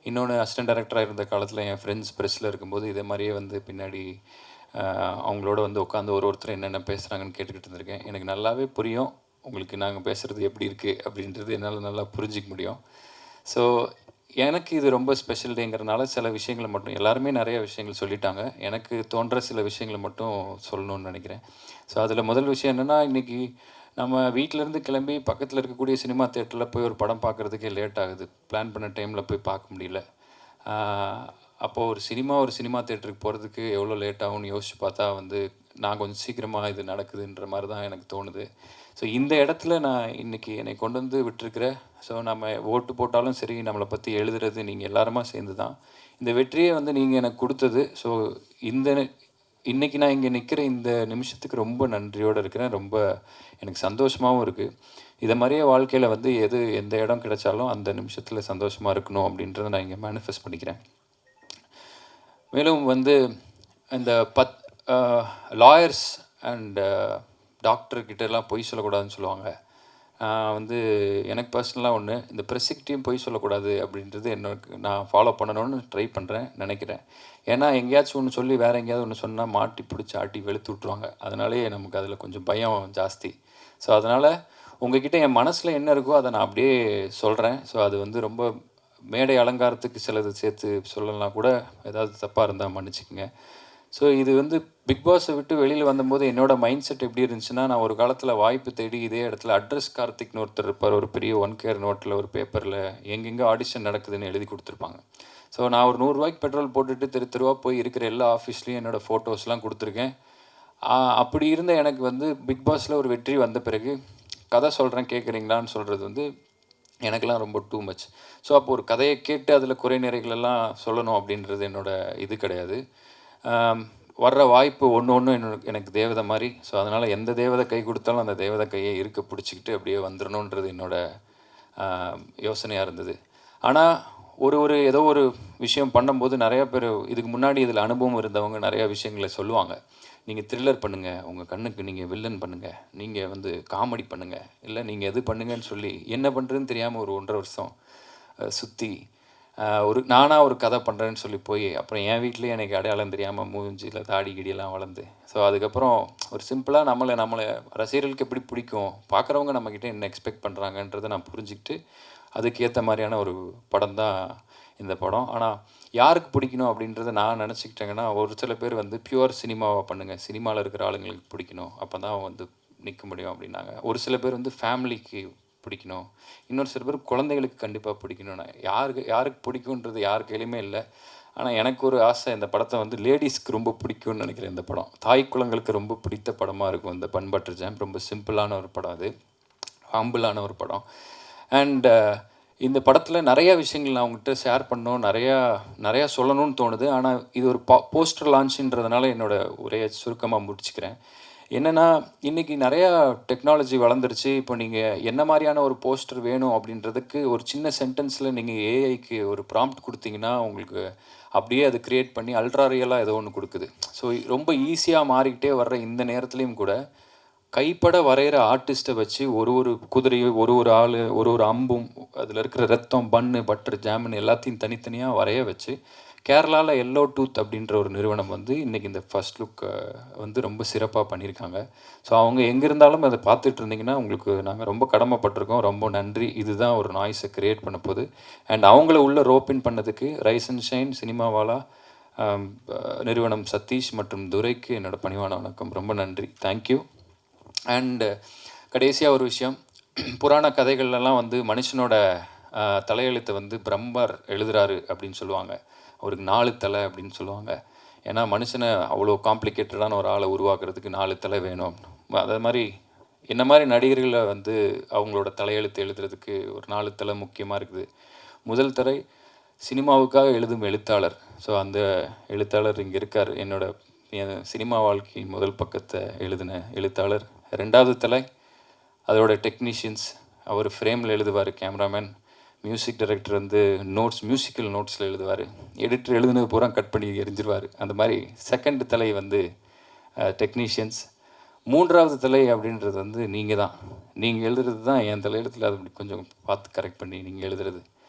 இன்னொன்று அசிஸ்டன்ட் டைரக்டராக இருந்த காலத்தில் என் ஃப்ரெண்ட்ஸ் ப்ரெஸ்ஸில் இருக்கும்போது இதே மாதிரியே வந்து பின்னாடி அவங்களோட வந்து உட்காந்து ஒருத்தர் என்னென்ன பேசுகிறாங்கன்னு கேட்டுக்கிட்டு இருந்திருக்கேன். எனக்கு நல்லாவே புரியும் உங்களுக்கு நாங்கள் பேசுகிறது எப்படி இருக்குது அப்படின்றது என்னால் நல்லா புரிஞ்சிக்க முடியும். ஸோ எனக்கு இது ரொம்ப ஸ்பெஷல் டேங்கிறதுனால சில விஷயங்களை மட்டும், எல்லாருமே நிறைய விஷயங்கள் சொல்லிட்டாங்க, எனக்கு தோன்ற சில விஷயங்களை மட்டும் சொல்லணும்னு நினைக்கிறேன். ஸோ அதில் முதல் விஷயம் என்னென்னா, இன்றைக்கி நம்ம வீட்டிலேருந்து கிளம்பி பக்கத்தில் இருக்கக்கூடிய சினிமா தேட்டரில் போய் ஒரு படம் பார்க்குறதுக்கே லேட் ஆகுது. பிளான் பண்ண டைமில் போய் பார்க்க முடியல. அப்போது ஒரு சினிமா தேட்டருக்கு போகிறதுக்கு எவ்வளோ லேட் ஆகும்னு யோசிச்சு பார்த்தா வந்து நான் கொஞ்சம் சீக்கிரமாக இது நடக்குதுன்ற மாதிரி தான் எனக்கு தோணுது. ஸோ இந்த இடத்துல நான் இன்றைக்கி என்னை கொண்டு வந்து விட்டுருக்குறேன். ஸோ நம்ம ஓட்டு போட்டாலும் சரி, நம்மளை பற்றி எழுதுறது நீங்கள் எல்லாருமா சேர்ந்து தான். இந்த வெற்றியை வந்து நீங்கள் எனக்கு கொடுத்தது. ஸோ இன்றைக்கி நான் இங்கே நிற்கிற இந்த நிமிஷத்துக்கு ரொம்ப நன்றியோடு இருக்கிறேன். ரொம்ப எனக்கு சந்தோஷமாகவும் இருக்குது. இதை மாதிரியே வாழ்க்கையில் வந்து எந்த இடம் கிடைச்சாலும் அந்த நிமிஷத்தில் சந்தோஷமாக இருக்கணும் அப்படின்றத நான் இங்கே மேனிஃபெஸ்ட் பண்ணிக்கிறேன். மேலும் வந்து இந்த லாயர்ஸ் அண்ட் டாக்டர்கிட்டலாம் பொய் சொல்லக்கூடாதுன்னு சொல்லுவாங்க. வந்து எனக்கு பர்சனலாக இந்த ப்ரெஸ்ஸுக்கிட்டையும் பொய் சொல்லக்கூடாது அப்படின்றது நான் ஃபாலோ பண்ணணும்னு ட்ரை பண்ணுறேன், நினைக்கிறேன். ஏன்னா எங்கேயாச்சும் ஒன்று சொல்லி வேறு எங்கேயாவது ஒன்று சொன்னால் மாட்டி பிடிச்சி ஆட்டி வெளுத்து விட்ருவாங்க. அதனாலே நமக்கு அதில் கொஞ்சம் பயம் ஜாஸ்தி. ஸோ அதனால் உங்ககிட்ட என் மனசில் என்ன இருக்கோ அதை நான் அப்படியே சொல்கிறேன். ஸோ அது வந்து ரொம்ப மேடை அலங்காரத்துக்கு சிலது சேர்த்து சொல்லலாம் கூட, ஏதாவது தப்பாக இருந்தால் மன்னிச்சிக்கங்க. ஸோ இது வந்து பிக் பாஸை விட்டு வெளியில் வந்தபோது என்னோடய மைண்ட் செட் எப்படி இருந்துச்சுன்னா, நான் ஒரு காலத்தில் வாய்ப்பு தேடி இதே இடத்துல அட்ரஸ் கார்த்திக்னு ஒருத்தர் இருப்பார். ஒரு பெரிய 1 நோட்டில் ஒரு பேப்பரில் எங்கெங்கே ஆடிஷன் நடக்குதுன்னு எழுதி கொடுத்துருப்பாங்க. ஸோ நான் ஒரு 100 ரூபாய்க்கு பெட்ரோல் போட்டுட்டு தெருவாக போய் இருக்கிற எல்லா ஆஃபீஸ்லேயும் என்னோடய ஃபோட்டோஸ்லாம் கொடுத்துருக்கேன். அப்படி இருந்த எனக்கு வந்து பிக் பாஸில் ஒரு வெற்றி வந்த பிறகு கதை சொல்கிறேன் கேட்குறீங்களான்னு சொல்கிறது வந்து எனக்கெல்லாம் ரொம்ப டூ மச். ஸோ அப்போ ஒரு கதையை கேட்டு அதில் குறை நிறைகளெல்லாம் சொல்லணும் அப்படின்றது என்னோடய இது கிடையாது. வர்ற வாய்ப்பு ஒன்று எனக்கு தேவதை மாதிரி. ஸோ அதனால் எந்த தேவதை கை கொடுத்தாலும் அந்த தேவதை கையை இருக்க பிடிச்சிக்கிட்டு அப்படியே வந்துடணுன்றது என்னோடய யோசனையாக இருந்தது. ஆனால் ஏதோ ஒரு விஷயம் பண்ணும்போது நிறையா பேர் இதுக்கு முன்னாடி இதில் அனுபவம் இருந்தவங்க நிறையா விஷயங்களை சொல்லுவாங்க. நீங்கள் த்ரில்லர் பண்ணுங்கள், உங்கள் கண்ணுக்கு நீங்கள் வில்லன் பண்ணுங்கள், நீங்கள் வந்து காமெடி பண்ணுங்கள், இல்லை நீங்கள் எது பண்ணுங்கன்னு சொல்லி என்ன பண்ணுறதுன்னு தெரியாமல் ஒரு 1.5 வருஷம் சுற்றி நானாக ஒரு கதை பண்ணுறேன்னு சொல்லி போய் அப்புறம் என் வீட்டிலே எனக்கு அடையாளம் தெரியாமல் மூஞ்சியில் தாடி கிடியெல்லாம் வளர்ந்து, ஸோ அதுக்கப்புறம் ஒரு சிம்பிளாக நம்மளை ரசிகர்களுக்கு எப்படி பிடிக்கும், பார்க்குறவங்க நம்மக்கிட்ட என்ன எக்ஸ்பெக்ட் பண்ணுறாங்கன்றதை நான் புரிஞ்சுக்கிட்டு அதுக்கேற்ற மாதிரியான ஒரு படம் தான் இந்த படம். ஆனால் யாருக்கு பிடிக்கணும் அப்படின்றத நான் நினச்சிக்கிட்டேங்கன்னா, ஒரு சில பேர் வந்து பியூர் சினிமாவை பண்ணுங்கள், சினிமாவில் இருக்கிற ஆளுங்களுக்கு பிடிக்கணும், அப்போ தான் வந்து நிற்க முடியும் அப்படின்னாங்க. ஒரு சில பேர் வந்து ஃபேமிலிக்கு பிடிக்கணும், இன்னொரு சில பேர் குழந்தைகளுக்கு கண்டிப்பாக பிடிக்கணும்னா, யாருக்கு பிடிக்குன்றது யார் கையிலையுமே இல்லை. ஆனால் எனக்கு ஒரு ஆசை, இந்த படத்தை வந்து லேடிஸ்க்கு ரொம்ப பிடிக்கும்னு நினைக்கிறேன். இந்த படம் தாய் குலங்களுக்கு ரொம்ப பிடித்த படமாக இருக்கும் இந்த பன் பட்டர் ஜாம். ரொம்ப சிம்பிளான ஒரு படம், அது ஹம்பிளான ஒரு படம். அண்ட் இந்த படத்தில் நிறையா விஷயங்கள் நான் உங்கள்கிட்ட ஷேர் பண்ணணும், நிறையா சொல்லணும்னு தோணுது. ஆனால் இது ஒரு போஸ்டர் லான்ச்சுன்றதுனால என்னோடய உரையை சுருக்கமாக முடிச்சுக்கிறேன். என்னென்னா, இன்றைக்கி நிறையா டெக்னாலஜி வளர்ந்துருச்சு. இப்போ நீங்கள் என்ன மாதிரியான ஒரு போஸ்டர் வேணும் அப்படின்றதுக்கு ஒரு சின்ன சென்டென்ஸில் நீங்கள் ஏஐக்கு ஒரு ப்ராம்ப்ட் கொடுத்தீங்கன்னா உங்களுக்கு அப்படியே அது க்ரியேட் பண்ணி அல்ட்ரா ரியலாக ஏதோ ஒன்று கொடுக்குது. ஸோ ரொம்ப ஈஸியாக மாறிக்கிட்டே வர்ற இந்த நேரத்துலையும் கூட கைப்பட வரைகிற ஆர்டிஸ்ட்டை வச்சு ஒரு குதிரையும் ஒரு ஆள் ஒரு அம்பும் அதில் இருக்கிற ரத்தம் பன்னு பட்டர் ஜாமுன்னு எல்லாத்தையும் தனித்தனியாக வரைய வச்சு கேரளாவில் எல்லோ டூத் அப்படின்ற ஒரு நிறுவனம் வந்து இன்றைக்கி இந்த ஃபர்ஸ்ட் லுக் வந்து ரொம்ப சிறப்பாக பண்ணியிருக்காங்க. ஸோ அவங்க எங்கே இருந்தாலும் அதை பார்த்துட்டு இருந்தீங்கன்னா உங்களுக்கு நாங்கள் ரொம்ப கடமைப்பட்டிருக்கோம். ரொம்ப நன்றி. இதுதான் ஒரு நாய்ஸை க்ரியேட் பண்ண போகுது. அண்ட் அவங்கள உள்ள ரோப்பின் பண்ணதுக்கு ரைஸ் அண்ட் ஷைன் சினிமாவாலா நிறுவனம் சதீஷ் மற்றும் துரைக்கு என்னோடய பணிவான வணக்கம். ரொம்ப நன்றி. தேங்க்யூ. அண்டு கடைசியாக ஒரு விஷயம், புராண கதைகள்லாம் வந்து மனுஷனோட தலையெழுத்தை வந்து பிரம்மர் எழுதுறாரு அப்படின்னு சொல்லுவாங்க. அவருக்கு 4 தலை அப்படின்னு சொல்லுவாங்க. ஏன்னா மனுஷனை அவ்வளோ காம்ப்ளிகேட்டடான ஒரு ஆளை உருவாக்குறதுக்கு 4 தலை வேணும். அதே மாதிரி என்ன மாதிரி நடிகர்களை வந்து அவங்களோட தலையெழுத்து எழுதுறதுக்கு ஒரு 4 தலை முக்கியமாக இருக்குது. முதல் தலை சினிமாவுக்காக எழுதும் எழுத்தாளர். ஸோ அந்த எழுத்தாளர் இங்கே இருக்கார். என் சினிமா வாழ்க்கையின் முதல் பக்கத்தை எழுதின எழுத்தாளர். 2வது தலை அதோட டெக்னீஷியன்ஸ். அவர் ஃப்ரேமில் எழுதுவார். கேமராமேன், மியூசிக் டைரக்டர் வந்து மியூசிக்கல் நோட்ஸில் எழுதுவார். எடிட்டர் எழுதுனது பூரா கட் பண்ணி எரிஞ்சிருவார். அந்த மாதிரி 2nd தலை வந்து டெக்னீஷியன்ஸ். 3வது தலை அப்படின்றது வந்து நீங்கள் தான். நீங்கள் எழுதுறது தான் என் தலையெழுத்தில் அது அப்படி கொஞ்சம் பார்த்து கரெக்ட் பண்ணி நீங்கள் எழுதுறது.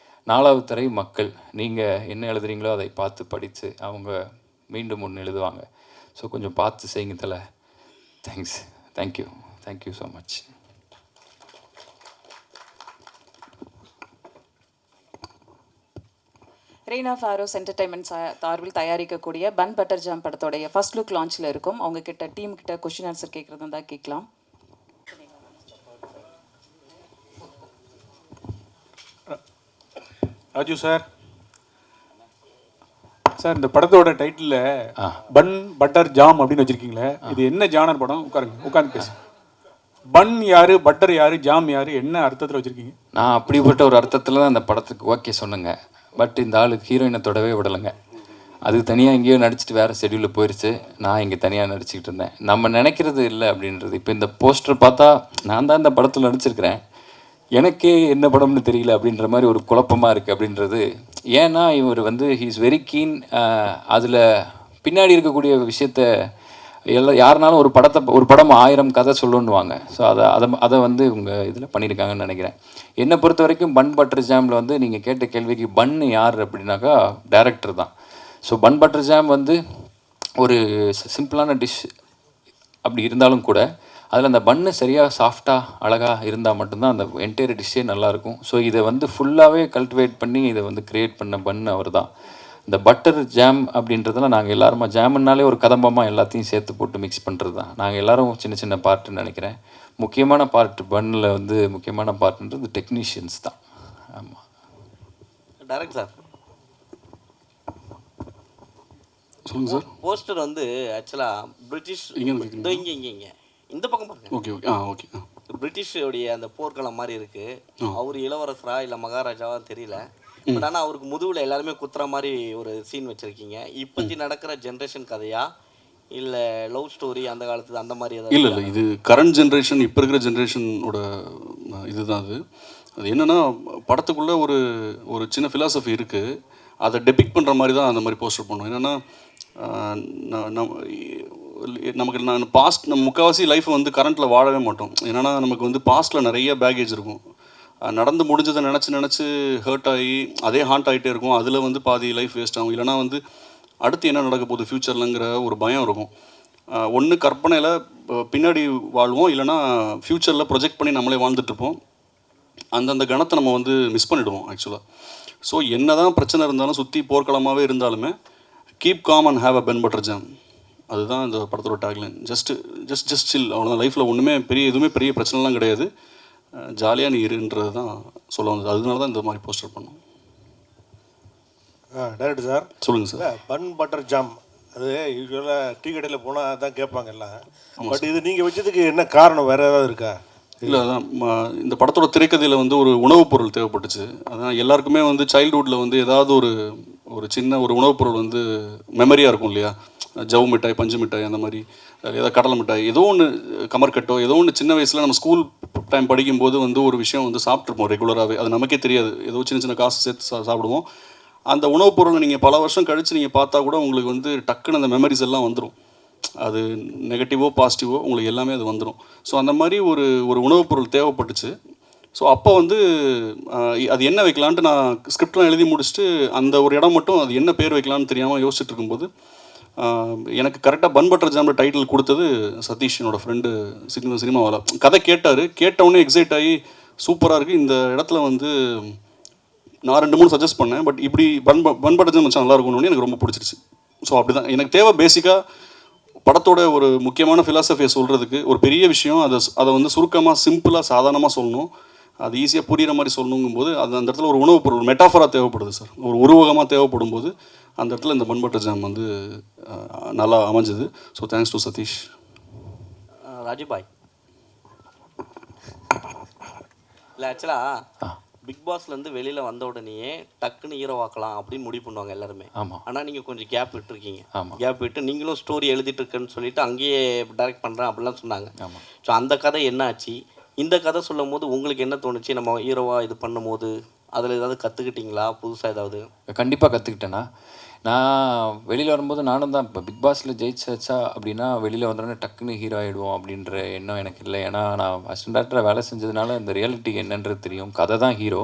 4வது தலை மக்கள். நீங்கள் என்ன எழுதுறீங்களோ அதை பார்த்து படித்து அவங்க மீண்டும் ஒன்று எழுதுவாங்க. ஸோ கொஞ்சம் பார்த்து செய்யுங்க தலை. Thank you so much. Rain of arrows entertainment சார்பில் தயாரிக்கக்கூடிய பன் பட்டர் ஜாம் படத்தோடைய ஃபர்ஸ்ட் லுக் லான்ச்சில் இருக்கும். அவங்க கிட்ட டீம் கிட்ட கொஸ்டின் ஆன்சர் கேட்குறது தான் கேட்கலாம். ராஜு சார், இந்த படத்தோட டைட்டில் பன் பட்டர் ஜாம் அப்படின்னு வச்சிருக்கீங்களே, இது என்ன ஜானர் படம்? உட்காந்து பேசு. பன் யாரு, பட்டர் யாரு, ஜாம் யாரு, என்ன அர்த்தத்தில் வச்சிருக்கீங்க? நான் அப்படிப்பட்ட ஒரு அர்த்தத்தில் தான் அந்த படத்துக்கு ஓகே சொன்னேங்க. பட் இந்த ஆளுக்கு ஹீரோயினை தொடவே விடலைங்க. அது தனியாக எங்கேயோ நடிச்சிட்டு வேறு ஷெடியூலில் போயிடுச்சு. நான் இங்கே தனியாக நடிச்சிக்கிட்டு இருந்தேன். நம்ம நினைக்கிறது இல்லை அப்படின்றது. இப்போ இந்த போஸ்டர் பார்த்தா நான் தான் இந்த படத்தில் நடிச்சிருக்கிறேன், எனக்கே என்ன படம்னு தெரியல அப்படின்ற மாதிரி ஒரு குழப்பமாக இருக்குது அப்படின்றது. ஏன்னா இவர் வந்து ஹீ இஸ் வெரி கீன். அதில் பின்னாடி இருக்கக்கூடிய விஷயத்த யாருனாலும் ஒரு படம் 1000 கதை சொல்லணுவாங்க. ஸோ அதை வந்து இவங்க இதில் பண்ணியிருக்காங்கன்னு நினைக்கிறேன். என்னை பொறுத்த வரைக்கும் பன் பட்டர் ஜாமில் வந்து நீங்கள் கேட்ட கேள்விக்கு பன்னு யார் அப்படின்னாக்கா டைரக்டர் தான். ஸோ பன் பட்டர் ஜாம் வந்து ஒரு சிம்பிளான டிஷ் அப்படி இருந்தாலும் கூட அதில் அந்த பன்னு சரியாக சாஃப்டாக அழகாக இருந்தால் மட்டும்தான் அந்த என்டையர் டிஷ்ஷே நல்லாயிருக்கும். ஸோ இதை வந்து ஃபுல்லாகவே கல்டிவேட் பண்ணி இதை வந்து க்ரியேட் பண்ண பன்னு அவர் தான். இந்த பட்டர் ஜாம் அப்படின்றதெல்லாம் நாங்கள் எல்லாருமா ஜாமுன்னாலே ஒரு கதம்பமாக எல்லாத்தையும் சேர்த்து போட்டு மிக்ஸ் பண்ணுறது தான். நாங்கள் எல்லோரும் சின்ன பார்ட்டுன்னு நினைக்கிறேன். முக்கியமான பார்ட் பன்னில் வந்து முக்கியமான பார்ட்டுன்றது டெக்னீஷியன்ஸ் தான். ஆமாம். டைரக்ட் சார், சொல்லுங்கள் சார். போஸ்டர் வந்து ஆக்சுவலாக பிரிட்டிஷ் இங்கே இந்த பக்கம் பாருங்க. ஓகே. பிரிட்டிஷோடைய அந்த போர்க்களம் மாதிரி இருக்குது. அவர் இளவரசரா இல்லை மகாராஜாவா தெரியல. பட் ஆனால் அவருக்கு முதுகில் எல்லாருமே குத்துற மாதிரி ஒரு சீன் வச்சுருக்கீங்க. இப்போத்தி நடக்கிற ஜென்ரேஷன் கதையா இல்லை லவ் ஸ்டோரி அந்த காலத்து அந்த மாதிரி ஏதாவது? இல்லை, இது கரண்ட் ஜென்ரேஷன், இப்போ இருக்கிற ஜென்ரேஷனோட இதுதான். அது என்னென்னா படத்துக்குள்ளே ஒரு சின்ன ஃபிலாசபி இருக்குது. அதை டெபிக் பண்ணுற மாதிரி தான் அந்த மாதிரி போஸ்டர் பண்ணோம். என்னென்னா நமக்கு நம்ம முக்கால்வாசி லைஃப் வந்து கரண்ட்டில் வாழவே மாட்டோம். என்னென்னா நமக்கு வந்து பாஸ்ட்டில் நிறைய பேகேஜ் இருக்கும். நடந்து முடிஞ்சதை நினச்சி ஹர்ட் ஆகி அதே ஹாண்ட் ஆகிட்டே இருக்கும். அதில் வந்து பாதி லைஃப் வேஸ்ட் ஆகும். இல்லைனா வந்து அடுத்து என்ன நடக்க போகுது ஃப்யூச்சர்லங்கிற ஒரு பயம் இருக்கும். ஒன்று கற்பனையில் பின்னாடி வாழ்வோம், இல்லைனா ஃப்யூச்சரில் ப்ரொஜெக்ட் பண்ணி நம்மளே வாழ்ந்துட்டுருப்போம். அந்தந்த கணத்தை நம்ம வந்து மிஸ் பண்ணிவிடுவோம் ஆக்சுவலாக. ஸோ என்ன தான் பிரச்சனை இருந்தாலும் சுற்றி போர்க்களமாகவே இருந்தாலுமே keep calm and have a bun butter jam. அதுதான் இந்த படத்தோட டேக்லைன். ஜஸ்ட் சில், அவ்வளோதான். லைஃப்பில் ஒன்றுமே எதுவுமே பெரிய பிரச்சனைலாம் கிடையாது, ஜாலியாக நீ இருன்றது தான் சொல்ல வந்தது. அதனால தான் இந்த மாதிரி போஸ்டர் பண்ணோம். டைரக்டர் சார் சொல்லுங்கள் சார். பன் பட்டர் ஜாம் அது யூஸ்வலாக டீ கடையில் போனால் தான் கேட்பாங்க எல்லாம். பட் இது நீங்கள் வச்சதுக்கு என்ன காரணம், வேறு ஏதாவது இருக்கா? இல்லை, அதான் இந்த படத்தோட திரைக்கதையில் வந்து ஒரு உணவுப் பொருள் தேவைப்பட்டுச்சு. அதான் எல்லாருக்குமே வந்து சைல்டுஹுட்டில் வந்து ஏதாவது ஒரு சின்ன ஒரு உணவுப் பொருள் வந்து மெமரியாக இருக்கும் இல்லையா? ஜவு மிட்டாய், பஞ்சு மிட்டாய், அந்த மாதிரி ஏதாவது கடலை மிட்டாய், ஏதோ ஒன்று, கமர்கட்டோ, ஏதோ ஒன்று சின்ன வயசில் நம்ம ஸ்கூல் டைம் படிக்கும்போது வந்து ஒரு விஷயம் வந்து சாப்பிட்ருப்போம் ரெகுலராகவே. அது நமக்கே தெரியாது, ஏதோ சின்ன காசு சேர்த்து சாப்பிடுவோம். அந்த உணவுப் பொருளை நீங்கள் பல வருஷம் கழித்து நீங்கள் பார்த்தா கூட உங்களுக்கு வந்து டக்குன்னு அந்த மெமரிஸ் எல்லாம் வந்துடும். அது நெகட்டிவோ பாசிட்டிவோ உங்களுக்கு எல்லாமே அது வந்துடும். ஸோ அந்த மாதிரி ஒரு உணவுப் பொருள் தேவைப்பட்டுச்சு. ஸோ அப்போ வந்து அது என்ன வைக்கலான்ட்டு நான் ஸ்கிரிப்ட்லாம் எழுதி முடிச்சுட்டு அந்த ஒரு இடம் மட்டும் அது என்ன பேர் வைக்கலான்னு தெரியாமல் யோசிச்சுட்டு இருக்கும்போது எனக்கு கரெக்டாக பன் பட்டர் ஜாமில் டைட்டில் கொடுத்தது சதீஷ், என்னோடய ஃப்ரெண்டு, சினிமாவில். கதை கேட்டவுடனே எக்ஸைட் ஆகி சூப்பராக இருக்குது, இந்த இடத்துல வந்து நான் 2-3 சஜஸ்ட் பண்ணேன், பட் இப்படி பன் பட்டர் ஜாம் வச்சா நல்லா இருக்கும்னு எனக்கு ரொம்ப பிடிச்சிருச்சு. ஸோ அப்படி தான் எனக்கு தேவை. பேசிக்காக படத்தோட ஒரு முக்கியமான ஃபிலாசபியை சொல்கிறதுக்கு ஒரு பெரிய விஷயம், அதை வந்து சுருக்கமாக சிம்பிளாக சாதாரணமாக சொல்லணும், அது ஈஸியாக புரிகிற மாதிரி சொல்லணுங்கும்போது அது அந்த இடத்துல ஒரு உணவுப் பொருள் மெட்டாஃபராக தேவைப்படுது சார். ஒரு உருவகமாக தேவைப்படும் போது அந்த இடத்துல இந்த பன் பட்டர் ஜாம் வந்து நல்லா அமைஞ்சது. So thanks to Sathish. ராஜுபாய் இல்லை, ஆக்சுவலாக பிக் பாஸ்லேருந்து வெளியில் வந்த உடனேயே டக்குன்னு ஹீரோவாக்கலாம் அப்படின்னு முடிவு பண்ணுவாங்க எல்லாருமே. ஆமாம். ஆனால் நீங்கள் கொஞ்சம் கேப் விட்டுருக்கீங்க. ஆமாம். கேப் விட்டு நீங்களும் ஸ்டோரி எழுதிட்டு இருக்கேன்னு சொல்லிட்டு அங்கேயே டைரக்ட் பண்ணுறேன் அப்படிலாம் சொன்னாங்க. ஆமாம். ஸோ அந்த கதை என்ன ஆச்சு? இந்த கதை சொல்லும் போது உங்களுக்கு என்ன தோணுச்சு? நம்ம ஹீரோவாக இது பண்ணும்போது அதில் ஏதாவது கற்றுக்கிட்டிங்களா புதுசாக ஏதாவது? கண்டிப்பாக கற்றுக்கிட்டேன்னா, நான் வெளியில் வரும்போது நானும் தான் இப்போ பிக் பாஸில் ஜெயிச்சாச்சா அப்படின்னா வெளியில் வந்தோடனே டக்குன்னு ஹீரோ ஆகிடுவோம் அப்படின்ற எண்ணம் எனக்கு இல்லை. ஏன்னா நான் அசிஸ்டன்ட் டைரக்டராக வேலை செஞ்சதுனால இந்த ரியாலிட்டி என்னன்றது தெரியும். கதை தான் ஹீரோ.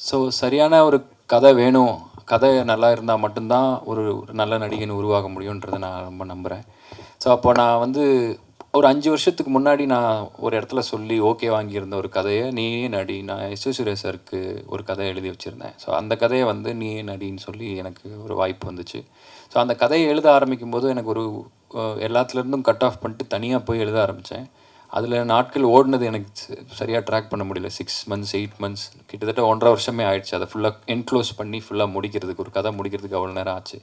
ஸோ சரியான ஒரு கதை வேணும், கதை நல்லா இருந்தால் மட்டும்தான் ஒரு நல்ல நடிகன் உருவாக முடியுன்றதை நான் ரொம்ப நம்புகிறேன். ஸோ அப்போ நான் வந்து ஒரு 5 வருஷத்துக்கு முன்னாடி நான் ஒரு இடத்துல சொல்லி ஓகே வாங்கியிருந்த ஒரு கதையை நீயே நடி, நான் சுரேஷ் சாருக்கு ஒரு கதையை எழுதி வச்சுருந்தேன். ஸோ அந்த கதையை வந்து நீயே நடின்னு சொல்லி எனக்கு ஒரு வாய்ப்பு வந்துச்சு. ஸோ அந்த கதையை எழுத ஆரம்பிக்கும் போது எனக்கு ஒரு எல்லாத்துலேருந்தும் கட் ஆஃப் பண்ணிட்டு தனியாக போய் எழுத ஆரம்பித்தேன். அதில் நாட்கள் ஓடினது எனக்கு சரியாக ட்ராக் பண்ண முடியல. 6 months 8 months கிட்டத்தட்ட 1.5 வருஷமே ஆயிடுச்சு. அதை ஃபுல்லாக என்க்ளோஸ் பண்ணி ஃபுல்லாக முடிக்கிறதுக்கு, ஒரு கதை முடிக்கிறதுக்கு அவ்வளோ நேரம் ஆச்சு.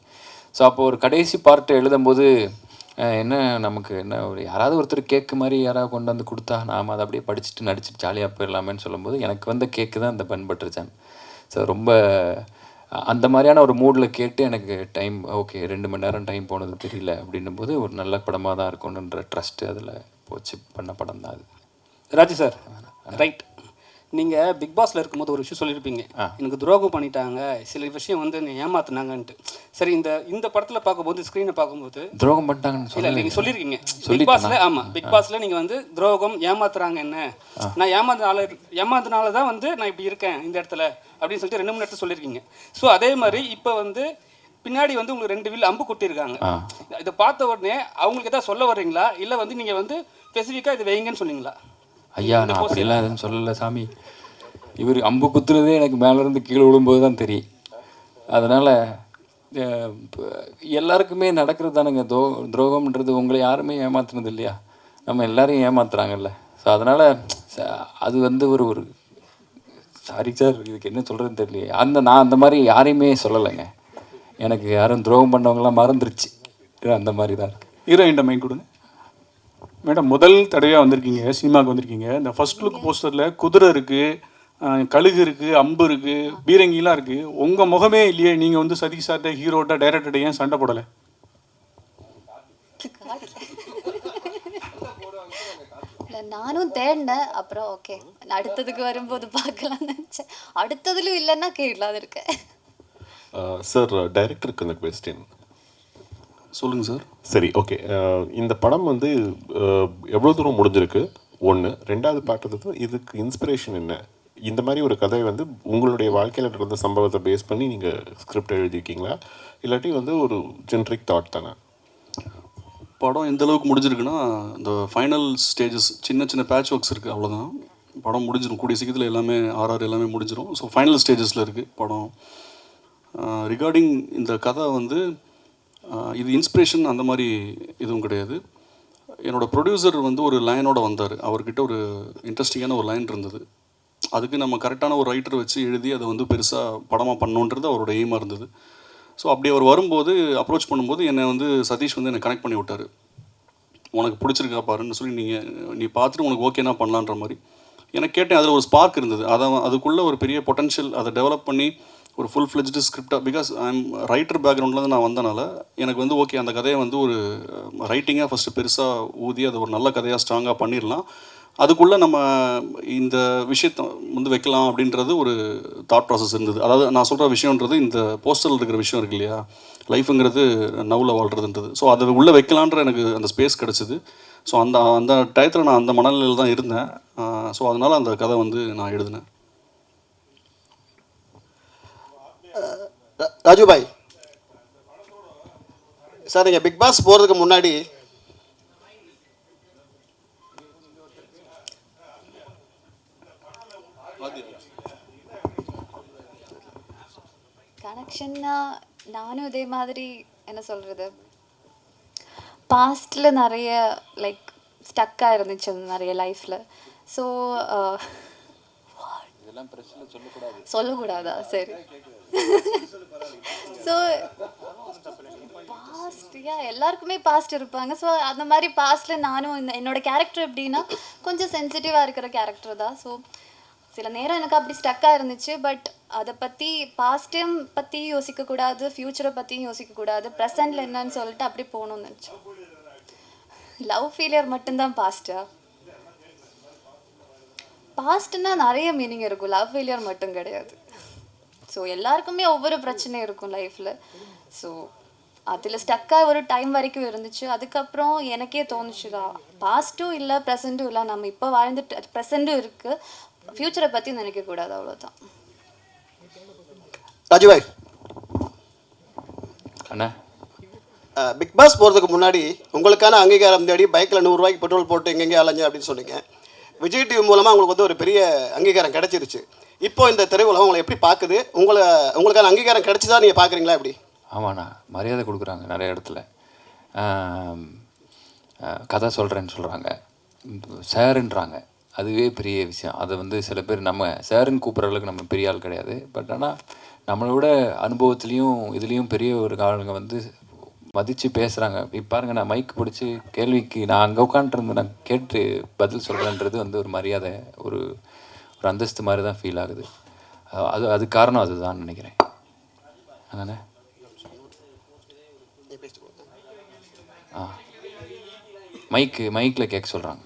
ஸோ அப்போ ஒரு கடைசி பார்ட்டு எழுதும்போது என்ன நமக்கு என்ன ஒரு யாராவது ஒருத்தர் கேக்கு மாதிரி யாராவது கொண்டு வந்து கொடுத்தா நாம் அதை அப்படியே படிச்சுட்டு நடிச்சுட்டு ஜாலியாக போயிடலாமேன்னு சொல்லும்போது எனக்கு வந்த கேக்கு தான் இந்த பன் பட்டர் ஜாம். ஸோ ரொம்ப அந்த மாதிரியான ஒரு மூடில் கேட்டு எனக்கு டைம் ஓகே 2 மணி நேரம் டைம் போனது தெரியல அப்படின்னும் போது ஒரு நல்ல படமாக தான் இருக்கணுன்ற ட்ரஸ்ட்டு அதில் போச்சு பண்ண படம் தான் அது. Raju sir, right. நீங்கள் பிக் பாஸில் இருக்கும்போது ஒரு விஷயம் சொல்லியிருப்பீங்க, எனக்கு துரோகம் பண்ணிட்டாங்க, சில விஷயம் வந்து என்னை ஏமாத்துனாங்கன்ட்டு. சரி, இந்த படத்தில் பார்க்கும்போது, ஸ்க்ரீனை பார்க்கும்போது துரோகம் பண்ணிட்டாங்கன்னு இல்லை, நீங்கள் சொல்லியிருக்கீங்க பிக் பாஸில். ஆமாம், பிக் பாஸில் நீங்கள் வந்து துரோகம் ஏமாத்துறாங்க, என்ன நான் ஏமாந்தனால தான் வந்து நான் இப்படி இருக்கேன் இந்த இடத்துல அப்படின்னு சொல்லிட்டு 2-3 இடத்துல சொல்லியிருக்கீங்க. ஸோ அதே மாதிரி இப்போ வந்து பின்னாடி வந்து உங்களுக்கு 2 வில் அம்பு கொட்டியிருக்காங்க. இதை பார்த்த உடனே அவங்களுக்கு எதாவது சொல்ல வர்றீங்களா, இல்லை வந்து நீங்கள் வந்து ஸ்பெசிஃபிக்காக இதை வைங்கன்னு சொன்னீங்களா? ஐயா, நான் அப்படிலாம் எதுவும் சொல்லலை சாமி. இவர் அம்பு குத்துறதே எனக்கு மேலேருந்து கீழே விழும்போது தான் தெரியும். அதனால் எல்லாருக்குமே நடக்கிறது தானுங்க துரோகம்ன்றது. உங்களை யாருமே ஏமாத்துனது இல்லையா, நம்ம எல்லாரையும் ஏமாத்துறாங்கல்ல. ஸோ அதனால் அது வந்து ஒரு சாரி சார், இதுக்கு என்ன சொல்கிறதுன்னு தெரியலையே. நான் அந்த மாதிரி யாரையுமே சொல்லலைங்க. எனக்கு யாரும் துரோகம் பண்ணவங்களாம் மறந்துருச்சு. அந்த மாதிரி தான் இருக்குது. ஹீரோயின்ட்ட மைண்ட் கொடுங்க மேடம். முதல் தடவையாக வந்திருக்கீங்க, சினிமாவுக்கு வந்திருக்கீங்க. இந்த ஃபர்ஸ்ட் லுக் போஸ்டரில் குதிரை இருக்குது, கழுகு இருக்குது, அம்பு இருக்குது, பீரங்கிலாம் இருக்குது. உங்கள் முகமே இல்லையே. நீங்கள் வந்து சதீஷ் சார்ட்ட, ஹீரோட்ட, டைரக்டர்கிட்ட ஏன் சண்டை போடலை? நானும் தேடினேன். அப்புறம் ஓகே, அடுத்ததுக்கு வரும்போது பார்க்கலாம்னு நினச்சேன். அடுத்ததுலும் இல்லைன்னா கேட்கலாம் இருக்கேன். சார், டைரக்டருக்கு அந்த கொஸ்டின் சொல்லுங்கள் சார். சரி, ஓகே. இந்த படம் வந்து எவ்வளோ தூரம் முடிஞ்சிருக்கு? 1. 2வது பார்த்தது இதுக்கு இன்ஸ்பிரேஷன் என்ன? இந்த மாதிரி ஒரு கதை வந்து உங்களுடைய வாழ்க்கையில் நடந்த சம்பவத்தை பேஸ் பண்ணி நீங்கள் ஸ்கிரிப்ட் எழுதியிருக்கீங்களா, இல்லாட்டி வந்து ஒரு ஜென்ரிக் தாட் தானே? படம் எந்த அளவுக்கு முடிஞ்சிருக்குன்னா, இந்த ஃபைனல் ஸ்டேஜஸ் சின்ன சின்ன பேட்ச் ஒர்க்ஸ் இருக்குது, அவ்வளோதான். படம் முடிஞ்சிடும், கூடிய சீக்கிரத்தில் எல்லாமே ஆர்ஆர் எல்லாமே முடிஞ்சிடும். ஸோ ஃபைனல் ஸ்டேஜஸில் இருக்குது படம். ரிகார்டிங் இந்த கதை வந்து இது இன்ஸ்பிரேஷன் அந்த மாதிரி எதுவும் கிடையாது. என்னோடய ப்ரொடியூசர் வந்து ஒரு லைனோடு வந்தார். அவர்கிட்ட ஒரு இன்ட்ரெஸ்டிங்கான ஒரு லைன் இருந்தது. அதுக்கு நம்ம கரெக்டான ஒரு ரைட்டர் வச்சு எழுதி அதை வந்து பெருசாக படமாக பண்ணணுன்றது அவரோட எய்மாக இருந்தது. ஸோ அப்படி அவர் வரும்போது அப்ரோச் பண்ணும்போது என்னை வந்து சதீஷ் வந்து என்னை கனெக்ட் பண்ணி விட்டார். உனக்கு பிடிச்சிருக்கா பாருன்னு சொல்லி நீ பார்த்துட்டு உனக்கு ஓகேனா பண்ணலான்ற மாதிரி எனக்கு கேட்டேன். அதில் ஒரு ஸ்பார்க் இருந்தது. அதுக்குள்ளே ஒரு பெரிய பொட்டன்ஷியல், அதை டெவலப் பண்ணி ஒரு ஃபுல் ஃப்ளெஜ்டு ஸ்கிரிப்டாக, பிகாஸ் ஐம் ரைட்டர் பேக்ரவுண்ட்லேருந்து நான் வந்தனால எனக்கு வந்து ஓகே அந்த கதையை வந்து ஒரு ரைட்டிங்காக ஃபஸ்ட்டு பெருசாக ஊதி அதை ஒரு நல்ல கதையாக ஸ்ட்ராங்காக பண்ணிடலாம், அதுக்குள்ளே நம்ம இந்த விஷயத்தை வந்து வைக்கலாம் அப்படின்றது ஒரு தாட் ப்ராசஸ் இருந்தது. அதாவது நான் சொல்கிற விஷயன்றது இந்த போஸ்டரில் இருக்கிற விஷயம் இருக்கு இல்லையா, லைஃபுங்கிறது நவுல வாழ்கிறதுன்றது. ஸோ அதை உள்ளே வைக்கலான்ற எனக்கு அந்த ஸ்பேஸ் கிடச்சிது. ஸோ அந்த டயத்தில் நான் அந்த மனநிலையில் தான் இருந்தேன். ஸோ அதனால் அந்த கதை வந்து நான் எழுதினேன். ராஜுபாய் சார், நீங்கள் பிக் பாஸ் போகிறதுக்கு முன்னாடி கனெக்ஷன்னா நானும் இதே மாதிரி என்ன சொல்கிறது, பாஸ்டில் நிறைய லைக் ஸ்டக்காக இருந்துச்சு நிறைய லைஃப்பில். ஸோ சொல்லக்கூடாதா? சரி. ஸோ பாஸ்ட் எல்லாருக்குமே பாஸ்ட் இருப்பாங்க. ஸோ அந்த மாதிரி பாஸ்ட்டில் நானும் என்னோடய கேரக்டர் எப்படின்னா கொஞ்சம் சென்சிட்டிவாக இருக்கிற கேரக்டர் தான். ஸோ சில நேரம் எனக்கு அப்படி ஸ்டக்காக இருந்துச்சு. பட் அதை பற்றி பாஸ்ட்டையும் பற்றி யோசிக்கக்கூடாது, ஃப்யூச்சரை பற்றியும் யோசிக்கக்கூடாது, ப்ரெசண்டில் என்னன்னு சொல்லிட்டு அப்படி போகணும்னு நினச்சேன். லவ் ஃபெயிலியர் மட்டும்தான் பாஸ்ட்டா? பாஸ்ட்னா நிறைய மீனிங் இருக்கும், லவ் ஃபெயிலியர் மட்டும் கிடையாது. ஸோ எல்லாருக்குமே ஒவ்வொரு பிரச்சனை இருக்கும் லைஃப்பில். ஸோ அதில் ஸ்டக்காக ஒரு டைம் வரைக்கும் இருந்துச்சு. அதுக்கப்புறம் எனக்கே தோணுச்சுதா, பாஸ்ட்டும் இல்லை ப்ரெசண்ட்டும் இல்லை, நம்ம இப்போ வாழ்ந்துட்டு ப்ரெசண்ட்டும் இருக்குது, ஃப்யூச்சரை பற்றி நினைக்கக்கூடாது, அவ்வளோதான். ராஜுபாய் அண்ணா, பிக் பாஸ் போகிறதுக்கு முன்னாடி உங்களுக்கான அங்கீகாரம் தேடி பைக்கில் 100 ரூபாய்க்கு பெட்ரோல் போட்டு எங்கெங்கே அலைஞ்சேன் அப்படின்னு சொன்னீங்க. விஜய் டிவி மூலமாக உங்களுக்கு வந்து ஒரு பெரிய அங்கீகாரம் கிடைச்சிருச்சு. இப்போ இந்த திரையுலகம் உங்களை எப்படி பார்க்குது? உங்களுக்கான அங்கீகாரம் கிடைச்சிதா நீங்கள் பார்க்குறீங்களா எப்படி? ஆமாண்ணா, மரியாதை கொடுக்குறாங்க நிறைய இடத்துல. கதை சொல்கிறேன்னு சொல்கிறாங்க, சாருன்றாங்க, அதுவே பெரிய விஷயம். அதை வந்து சில பேர் நம்ம சாருன்னு கூப்பிட்ற அளவுக்கு நம்ம பெரிய ஆள் கிடையாது. பட் ஆனால் நம்மளோட அனுபவத்துலேயும் இதுலேயும் பெரிய ஒரு ஆளுங்க வந்து மதித்து பேசுகிறாங்க. இப்போ பாருங்கள், நான் மைக் பிடிச்சி கேள்விக்கு நான் அங்கே உட்காந்துருந்து நான் கேட்டு பதில் சொல்கிறேன்றது வந்து ஒரு மரியாதை, ஒரு ஒரு அந்தஸ்து மாதிரி தான் ஃபீல் ஆகுது. அது காரணம் அதுதான் நினைக்கிறேன். அதானே? மைக்கில் கேட்க சொல்கிறாங்க.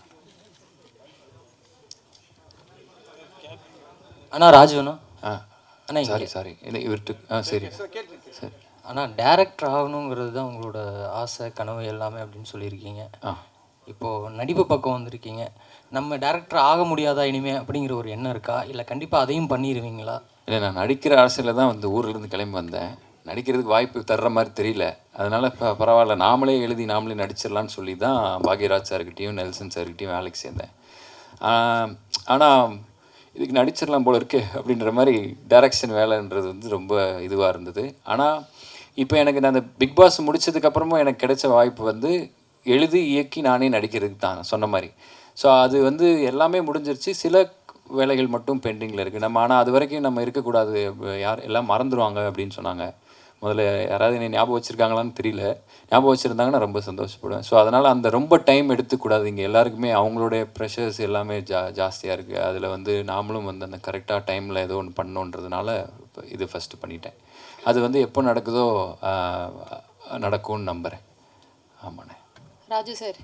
அண்ணா ராஜுண்ணா. அண்ணா சாரி இவர்கிட்ட சரி சரி. ஆனால் டேரக்டர் ஆகணுங்கிறது தான் உங்களோட ஆசை, கனவு எல்லாமே அப்படின்னு சொல்லியிருக்கீங்க. இப்போது நடிப்பு பக்கம் வந்திருக்கீங்க. நம்ம டேரக்டர் ஆக முடியாதா இனிமே அப்படிங்கிற ஒரு எண்ணம் இருக்கா, இல்லை கண்டிப்பாக அதையும் பண்ணிடுவீங்களா? இல்லை, நான் நடிக்கிற ஆசையில் தான் வந்து ஊர்லேருந்து கிளம்பி வந்தேன். நடிக்கிறதுக்கு வாய்ப்பு தர்ற மாதிரி தெரியல. அதனால் இப்போ பரவாயில்ல, நாமளே எழுதி நாமளே நடிச்சிடலான்னு சொல்லி தான் பாக்யராஜ் சார்கிட்டையும் நெல்சன் சார்கிட்டையும் வேலைக்கு சேர்ந்தேன். ஆனால் இதுக்கு நடிச்சிடலாம் போல இருக்கே அப்படின்ற மாதிரி டைரக்ஷன் வேலைன்றது வந்து ரொம்ப இதுவாக இருந்தது. ஆனால் இப்போ எனக்கு நான் அந்த பிக் பாஸ் முடித்ததுக்கப்புறமும் எனக்கு கிடைச்ச வாய்ப்பு வந்து எழுதி இயக்கி நானே நடிக்கிறதுக்கு தான் சொன்ன மாதிரி. ஸோ அது வந்து எல்லாமே முடிஞ்சிருச்சு, சில வேலைகள் மட்டும் பெண்டிங்கில் இருக்குது. நம்ம ஆனால் அது வரைக்கும் நம்ம இருக்கக்கூடாது, எல்லாம் மறந்துடுவாங்க அப்படின்னு சொன்னாங்க. முதல்ல யாராவது என்னை ஞாபகம் வச்சுருக்காங்களான்னு தெரியல, ஞாபகம் வச்சுருந்தாங்கன்னா ரொம்ப சந்தோஷப்படுவேன். ஸோ அதனால் அந்த ரொம்ப டைம் எடுத்துக்கூடாது. இங்கே எல்லாருக்குமே அவங்களுடைய ப்ரெஷர்ஸ் எல்லாமே ஜாஸ்தியாக இருக்குது. அதில் வந்து நாமளும் வந்து அந்த கரெக்டாக டைமில் ஏதோ ஒன்று பண்ணணுன்றதுனால இது ஃபஸ்ட்டு பண்ணிட்டேன். அது வந்து எப்போ நடக்குதோ நடக்கும்னு நம்புகிறேன். ஆமாண்ணே. ராஜு சார்,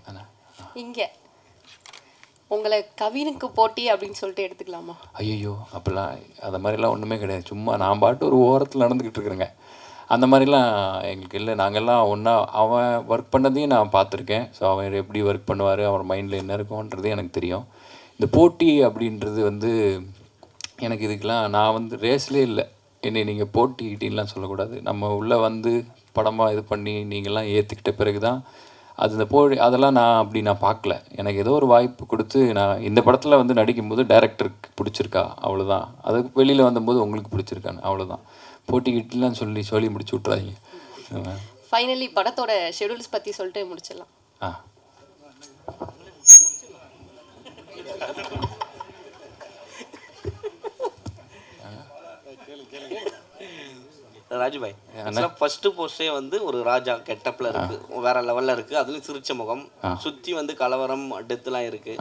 இங்கே உங்களை கவினுக்கு போட்டி அப்படின்னு சொல்லிட்டு எடுத்துக்கலாமா? ஐயோ, அப்படிலாம் அந்த மாதிரிலாம் ஒன்றுமே கிடையாது. சும்மா நான் பாட்டு ஒரு ஓரத்தில் நடந்துக்கிட்டு இருக்கிறேங்க. அந்த மாதிரிலாம் எங்களுக்கு இல்லை. நாங்கள்லாம் ஒன்றா, அவன் ஒர்க் பண்ணதையும் நான் பார்த்துருக்கேன். ஸோ அவன் எப்படி ஒர்க் பண்ணுவார், அவர் மைண்டில் என்ன இருக்கும்ன்றது எனக்கு தெரியும். இந்த போட்டி அப்படின்றது வந்து எனக்கு இதுக்கெலாம் நான் வந்து ரேஸ்லேயே இல்லை. என்னை நீங்கள் போட்டிக்கிட்டீங்கலாம் சொல்லக்கூடாது. நம்ம உள்ளே வந்து படமாக இது பண்ணி நீங்கள்லாம் ஏற்றுக்கிட்ட பிறகு தான் அது இந்த அதெல்லாம் நான் பார்க்கல. எனக்கு ஏதோ ஒரு வாய்ப்பு கொடுத்து நான் இந்த படத்தில் வந்து நடிக்கும்போது டைரக்டருக்கு பிடிச்சிருக்கா அவ்வளோதான். அதுக்கு வெளியில் வந்தபோது உங்களுக்கு பிடிச்சிருக்கான்னு அவ்வளோதான். போட்டிக்கிட்டுலாம் சொல்லி முடிச்சு விட்றாதீங்க. ஃபைனலி படத்தோட ஷெடியூல்ஸ் பற்றி சொல்லிட்டு முடிச்சிடலாம். ராஜுபாய், ஃபர்ஸ்ட் போஸ்டே வந்து ஒரு ராஜா கெட்டப்ல இருக்கு, வேற லெவல்ல இருக்கு. அதுலயும் சிரிச்ச முகம், சுத்தி வந்து கலவரம் டெத்லாம் இருக்கு.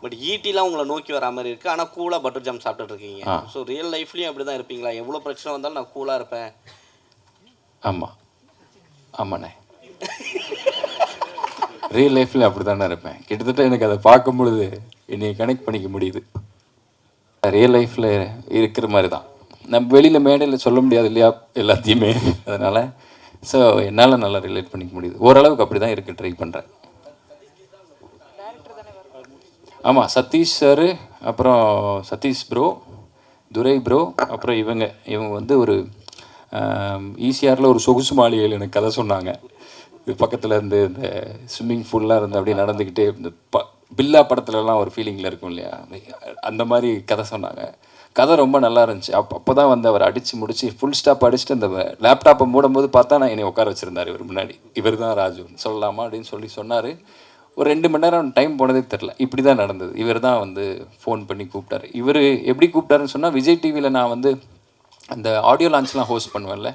பட் ஈட்டிலாம் உங்களை நோக்கி வர மாதிரி இருக்கு. ஆனா கூலா பட்டர் ஜாம் சாப்பிட்டுட்டு இருக்கீங்க. ஸோ ரியல் லைஃப்லயும் அப்படிதான் இருப்பீங்களா? எவ்வளவு பிரச்சனை வந்தாலும் நான் கூலா இருப்பேன். ஆமாண்ணே, ரியல் லைஃப்ல அப்படி தானே இருப்பேன். கிட்டத்தட்ட எனக்கு அதை பார்க்கும் பொழுது என்னை கனெக்ட் பண்ணிக்க முடியுது. ரியல் லைஃப்ல இருக்கிற மாதிரி தான். நம்ம வெளியில் மேடையில் சொல்ல முடியாது இல்லையா எல்லாத்தையுமே. அதனால் ஸோ என்னால் நல்லா ரிலேட் பண்ணிக்க முடியுது. ஓரளவுக்கு அப்படி தான் இருக்குது, ட்ரை பண்ணுறேன். ஆமாம், சதீஷ் சார், அப்புறம் சதீஷ் ப்ரோ, துரை ப்ரோ, அப்புறம் இவங்க வந்து ஒரு ஈசிஆரில் ஒரு சொகுசு மாளிகையில் எனக்கு கதை சொன்னாங்க. இது பக்கத்தில் இருந்து இந்த ஸ்விம்மிங் பூல்லாம் இருந்து அப்படியே நடந்துக்கிட்டே இந்த பில்லா படத்துலலாம் ஒரு ஃபீலிங்கில் இருக்கும் இல்லையா, அந்த மாதிரி கதை சொன்னாங்க. கதை ரொம்ப நல்லா இருந்துச்சு. அப்போ தான் வந்து அவர் அடித்து முடிச்சு ஃபுல் ஸ்டாப் அடிச்சுட்டு அந்த லேப்டாப்பை மூடும்போது பார்த்தா நான் என்னை உட்கார வச்சுருந்தார் இவர் முன்னாடி. இவர் தான் ராஜு சொல்லலாமா அப்படின்னு சொன்னார். ஒரு 2 மணி நேரம் டைம் போனதே தெரில. இப்படி தான் நடந்தது. இவர் தான் வந்து ஃபோன் பண்ணி கூப்பிட்டாரு. இவர் எப்படி கூப்பிட்டாருன்னு சொன்னால், விஜய் டிவியில் நான் வந்து அந்த ஆடியோ லான்ச்லாம் ஹோஸ்ட் பண்ணுவேன்ல,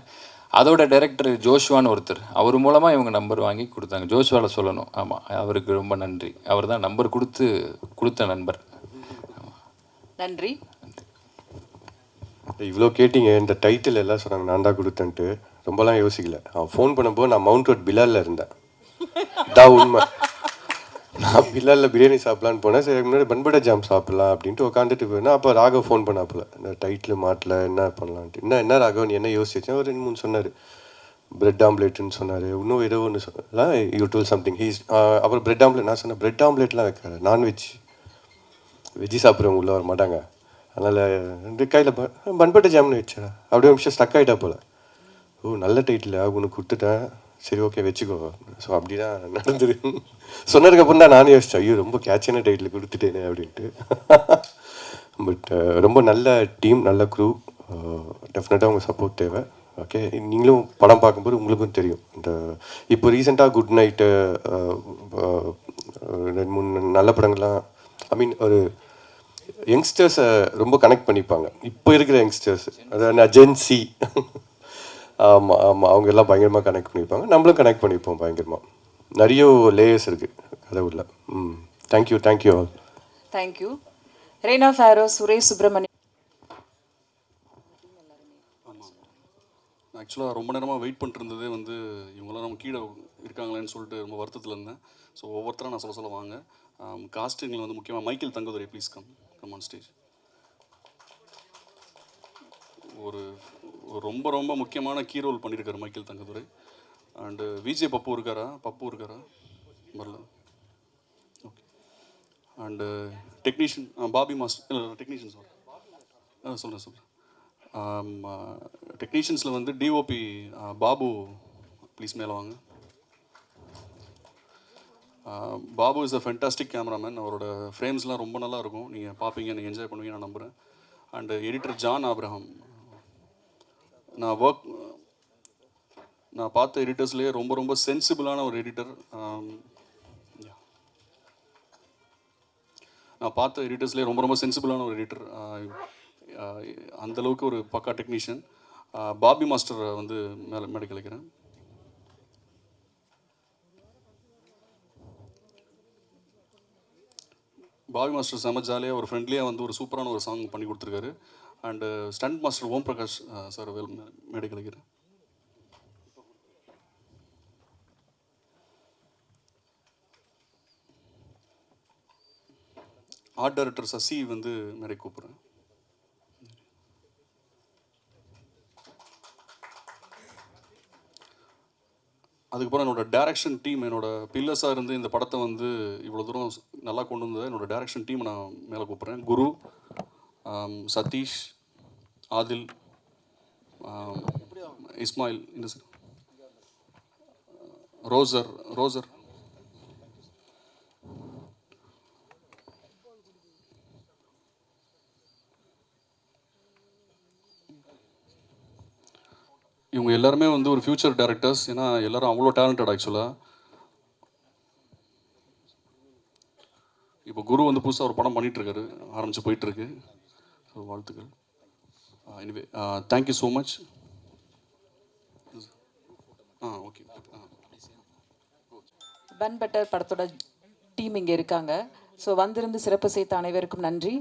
அதோட டைரக்டர் ஜோஷ்வான்னு ஒருத்தர், அவர் மூலமாக இவங்க நம்பர் வாங்கி கொடுத்தாங்க. ஜோஷ்வாவில் சொல்லணும். ஆமாம், அவருக்கு ரொம்ப நன்றி. அவர் தான் நம்பர் கொடுத்த நண்பர். நன்றி. இவ்வளோ கேட்டிங்க, இந்த டைட்டில் எல்லாம் சொன்னாங்க நான் தான் கொடுத்தேன்ட்டு. ரொம்பலாம் யோசிக்கல. அவன் ஃபோன் பண்ணும்போது நான் மவுண்ட் ரோட் பிலாலில் இருந்தேன். தான் உண்மை. நான் பிலாலில் பிரியாணி சாப்பிட்லான்னு போனேன். சரி, முன்னாடி பன்பட ஜாம் சாப்பிட்லாம் அப்படின்ட்டு உட்காந்துட்டு போயிருந்தேன். அப்போ ராகவ் ஃபோன் பண்ணாப்புல, இந்த டைட்டில் மாட்டல என்ன பண்ணலான்ட்டு. என்ன ராகவ் நீ என்ன யோசிச்சேன்? ஒரு 2-3 சொன்னார். பிரெட் ஆம்லேட்டுன்னு சொன்னார். இன்னும் ஏதோ ஒன்று சொல்லலாம். யூ டூல் சம்திங் அப்புறம் பிரெட் ஆம்லேட். நான் சொன்னேன் பிரெட் ஆம்லேட்லாம் வைக்காது, நான்வெஜ், வெஜ்ஜி சாப்பிட்றவங்க உள்ளே வர மாட்டாங்க, அதனால் 2 கையில் பன்பட்ட ஜாம்னு வச்சேன். அப்படியே நிமிஷம் ஸ்டக் ஆகிட்டா போல். ஓ நல்ல டைட்டில் உனக்கு கொடுத்துட்டேன், சரி ஓகே வச்சுக்கோ. ஸோ அப்படி தான் நடந்தது. சொன்னதுக்கப்புறம் தான் நானும் யோசிச்சேன், ஐயோ ரொம்ப கேட்சான டைட்டில் கொடுத்துட்டேனே அப்படின்ட்டு. பட் ரொம்ப நல்ல டீம், நல்ல க்ரூ. டெஃபினட்டாக உங்கள் சப்போர்ட் தேவை. ஓகே, நீங்களும் படம் பார்க்கும்போது உங்களுக்கும் தெரியும். இந்த இப்போ ரீசெண்டாக குட் நைட்டு 2-3 நல்ல படங்கள்லாம், ஐ மீன் ஒரு யங்ஸ்டர்ஸை ரொம்ப கனெக்ட் பண்ணிப்பாங்க. இப்போ இருக்கிற யங்ஸ்டர்ஸ், அதாவது ஜென்சி. ஆமாம் ஆமாம், அவங்க எல்லாம் பயங்கரமாக கனெக்ட் பண்ணிப்பாங்க. நம்மளும் கனெக்ட் பண்ணிப்போம் பயங்கரமாக. நிறைய லேயர்ஸ் இருக்குது கதை உள்ள. Thank you all. Thank you. ரேனா Pharaoh, Suresh Subramaniam. ஆக்சுவலாக ரொம்ப நேரமாக வெயிட் பண்ணிட்டு இருந்ததே வந்து இவங்களாம் நம்ம கீழே இருக்காங்களேன்னு சொல்லிட்டு ரொம்ப வருத்தத்தில் இருந்தேன். ஸோ ஒவ்வொருத்தராக நான் சொல்ல வாங்க. காஸ்டிங்கில் வந்து முக்கியமாக Michael Thangadurai, please come on stage. ஒரு ரொம்ப ரொம்ப முக்கியமான கீ ரோல் பண்ணியிருக்காரு மைக்கேல் தங்கதுரை. அண்டு விஜே பப்பு இருக்காரா வரல. Okay. And technician Bobby master, இல்லை டெக்னீஷியன் சொல்கிறேன். டெக்னீஷியன்ஸில் வந்து டிஓபி பாபு, ப்ளீஸ் மேலே வாங்க. Babu is a fantastic cameraman. அவரோட ஃப்ரேம்ஸ்லாம் ரொம்ப நல்லா இருக்கும். நீங்கள் பார்ப்பீங்க, நீங்கள் என்ஜாய் பண்ணுவீங்க நான் நம்புகிறேன். And editor John Abraham. நான் பார்த்த எடிட்டர்ஸ்லேயே ரொம்ப சென்சிபிளான ஒரு எடிட்டர். ரொம்ப சென்சிபிளான ஒரு எடிட்டர். அந்தளவுக்கு ஒரு பக்கா டெக்னீஷியன். பாபி மாஸ்டர் வந்து மேடை கலைக்கிறேன். பாபி மாஸ்டர் செம ஜாலியாக ஒரு ஃப்ரெண்ட்லியாக வந்து ஒரு சூப்பரான ஒரு சாங் பண்ணி கொடுத்துருக்காரு. And stunt master Om Prakash sir மேடை கலைக்கிறேன். ஆர்ட் டைரக்டர் சசி வந்து மேடை கூப்பிட்றேன். அதுக்கப்புறம் என்னோடய டைரக்ஷன் டீம், என்னோடய பில்லர்ஸாக இருந்து இந்த படத்தை வந்து இவ்வளோ தூரம் நல்லா கொண்டு வந்தது என்னோடய டைரக்ஷன் டீம் நான் மேலே கூப்பிட்றேன். குரு, சதீஷ், ஆதில், இஸ்மாயில், இந்த ரோசர் இவங்க எல்லாருமே வந்து ஒரு ஃப்யூச்சர் டேரக்டர்ஸ். ஏன்னா எல்லாரும் அவ்வளோ டேலண்டட் ஆக்சுவலாக. இப்போ குரு வந்து புதுசாக ஒரு படம் பண்ணிகிட்ருக்காரு, ஆரம்பித்து போயிட்டுருக்கு. ஸோ வாழ்த்துக்கள். Anyway thank you so much. Okay. Bun butter படத்தோட டீம் இங்கே இருக்காங்க. ஸோ வந்திருந்து சிறப்பு செய்த அனைவருக்கும் நன்றி.